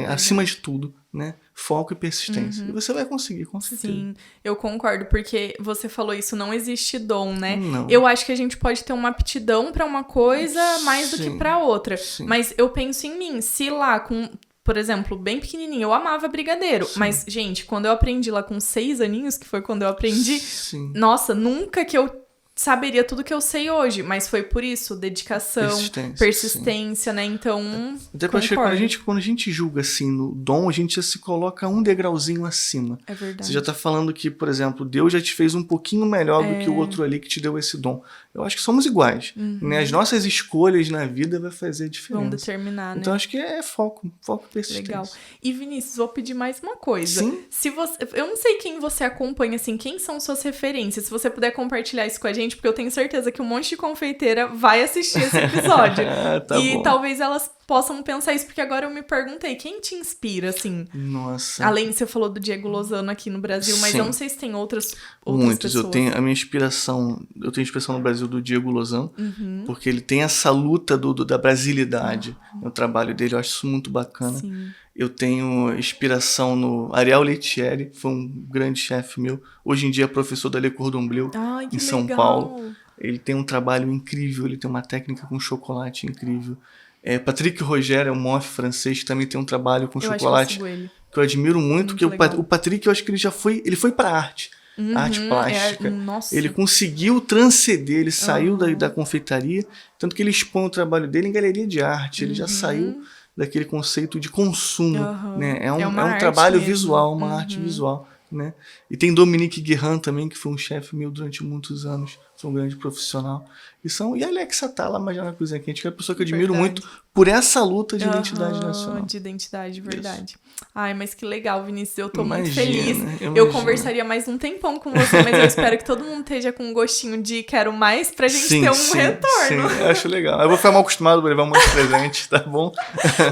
Speaker 2: acima de tudo, né, foco e persistência. E você vai conseguir, com certeza.
Speaker 1: Sim, eu concordo, porque você falou isso, não existe dom, né?
Speaker 2: Não.
Speaker 1: Eu acho que a gente pode ter uma aptidão pra uma coisa mais do que pra outra.
Speaker 2: Sim.
Speaker 1: Mas eu penso em mim, se lá com... Por exemplo, bem pequenininho, eu amava brigadeiro.
Speaker 2: Sim.
Speaker 1: Mas, gente, quando eu aprendi lá com 6 aninhos, que foi quando eu aprendi,
Speaker 2: Sim.
Speaker 1: nossa, nunca que eu saberia tudo que eu sei hoje. Mas foi por isso, dedicação, persistência, né? Então,
Speaker 2: até porque quando a gente julga assim no dom, a gente já se coloca um degrauzinho acima.
Speaker 1: é verdade.
Speaker 2: Você já tá falando que, por exemplo, Deus já te fez um pouquinho melhor do que o outro ali que te deu esse dom. Eu acho que somos iguais. Né? As nossas escolhas na vida vai fazer a diferença.
Speaker 1: Vão determinar, né?
Speaker 2: Então acho que é foco e persistência.
Speaker 1: Legal. E Vinícius, vou pedir mais uma coisa.
Speaker 2: Sim.
Speaker 1: Eu não sei quem você acompanha, assim, quem são suas referências. Se você puder compartilhar isso com a gente, porque eu tenho certeza que um monte de confeiteira vai assistir esse episódio.
Speaker 2: Tá
Speaker 1: e
Speaker 2: bom.
Speaker 1: talvez elas possam pensar isso, porque agora eu me perguntei, quem te inspira, assim?
Speaker 2: Nossa.
Speaker 1: Além, você falou do Diego Lozano aqui no Brasil, mas
Speaker 2: Sim.
Speaker 1: eu não sei se tem outras
Speaker 2: Muitos.
Speaker 1: pessoas.
Speaker 2: Eu tenho inspiração no Brasil do Diego Lozano, porque ele tem essa luta da brasilidade no trabalho dele, eu acho isso muito bacana.
Speaker 1: Sim.
Speaker 2: Eu tenho inspiração no Ariel Lettieri, foi um grande chefe meu. Hoje em dia é professor da Le Cordon Bleu,
Speaker 1: Ai, que
Speaker 2: em São
Speaker 1: legal.
Speaker 2: Paulo. Ele tem um trabalho incrível, ele tem uma técnica com chocolate incrível. Patrick Rogério é um mofe francês que também tem um trabalho com chocolate
Speaker 1: acho que eu sigo ele.
Speaker 2: que eu admiro muito, que
Speaker 1: legal.
Speaker 2: o Patrick, eu acho que ele foi pra arte. Arte plástica.
Speaker 1: Nossa.
Speaker 2: Ele conseguiu transcender, ele saiu da confeitaria, tanto que ele expõe o trabalho dele em galeria de arte. Ele já saiu daquele conceito de consumo. Né? É um trabalho
Speaker 1: mesmo.
Speaker 2: visual, uma arte visual. Né? E tem Dominique Guerrin também, que foi um chefe meu durante muitos anos, foi um grande profissional. E a Alexa Atala, mas já na Cozinha Quente, que é uma pessoa que eu admiro muito por essa luta de identidade nacional.
Speaker 1: De identidade, verdade. Isso. Ai, mas que legal, Vinícius, eu tô muito
Speaker 2: Imagina,
Speaker 1: feliz.
Speaker 2: imagina.
Speaker 1: Eu conversaria mais um tempão com você, mas eu espero que todo mundo esteja com um gostinho de quero mais pra gente ter um retorno.
Speaker 2: Sim, eu acho legal. Eu vou ficar mal acostumado pra levar muitos presentes, tá bom?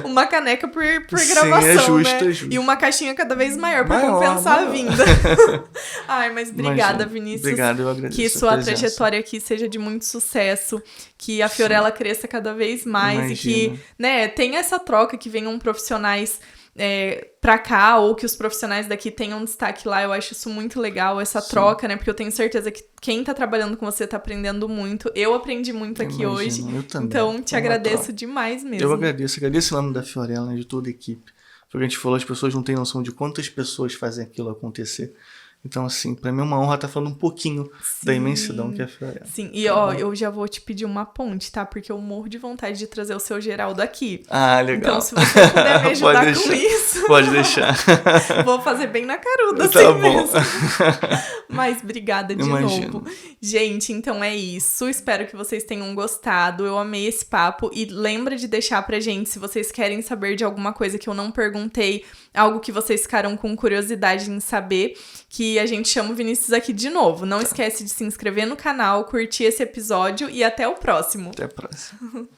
Speaker 1: Uma caneca por gravação,
Speaker 2: é justo,
Speaker 1: né?
Speaker 2: é justo.
Speaker 1: E uma caixinha cada vez maior pra compensar a vinda. Ai, mas obrigada, Vinícius.
Speaker 2: Obrigado, eu agradeço.
Speaker 1: Que sua trajetória trajetória aqui seja de muito sucesso, que a Fiorella cresça cada vez mais e que, né, tenha essa troca, que venham profissionais pra cá, ou que os profissionais daqui tenham destaque lá. Eu acho isso muito legal, essa troca, né? Porque eu tenho certeza que quem tá trabalhando com você tá aprendendo muito. Eu aprendi muito aqui hoje.
Speaker 2: Eu também.
Speaker 1: Então, te agradeço demais mesmo.
Speaker 2: Eu agradeço em nome da Fiorella, né, de toda a equipe. Porque a gente falou, as pessoas não têm noção de quantas pessoas fazem aquilo acontecer. Então, assim, pra mim é uma honra estar falando um pouquinho da imensidão que é a Fiorella.
Speaker 1: Sim, e ó, eu já vou te pedir uma ponte, tá? Porque eu morro de vontade de trazer o seu Geraldo aqui.
Speaker 2: Ah, legal.
Speaker 1: Então, se você puder me ajudar com isso...
Speaker 2: Pode deixar.
Speaker 1: Vou fazer bem na caruda,
Speaker 2: tá
Speaker 1: assim
Speaker 2: bom.
Speaker 1: mesmo. Mas obrigada de novo. Gente, então é isso. Espero que vocês tenham gostado. Eu amei esse papo. E lembra de deixar pra gente, se vocês querem saber de alguma coisa que eu não perguntei, algo que vocês ficaram com curiosidade em saber, que a gente chama o Vinícius aqui de novo. Não esquece de se inscrever no canal, curtir esse episódio e até o próximo.
Speaker 2: Até a próxima.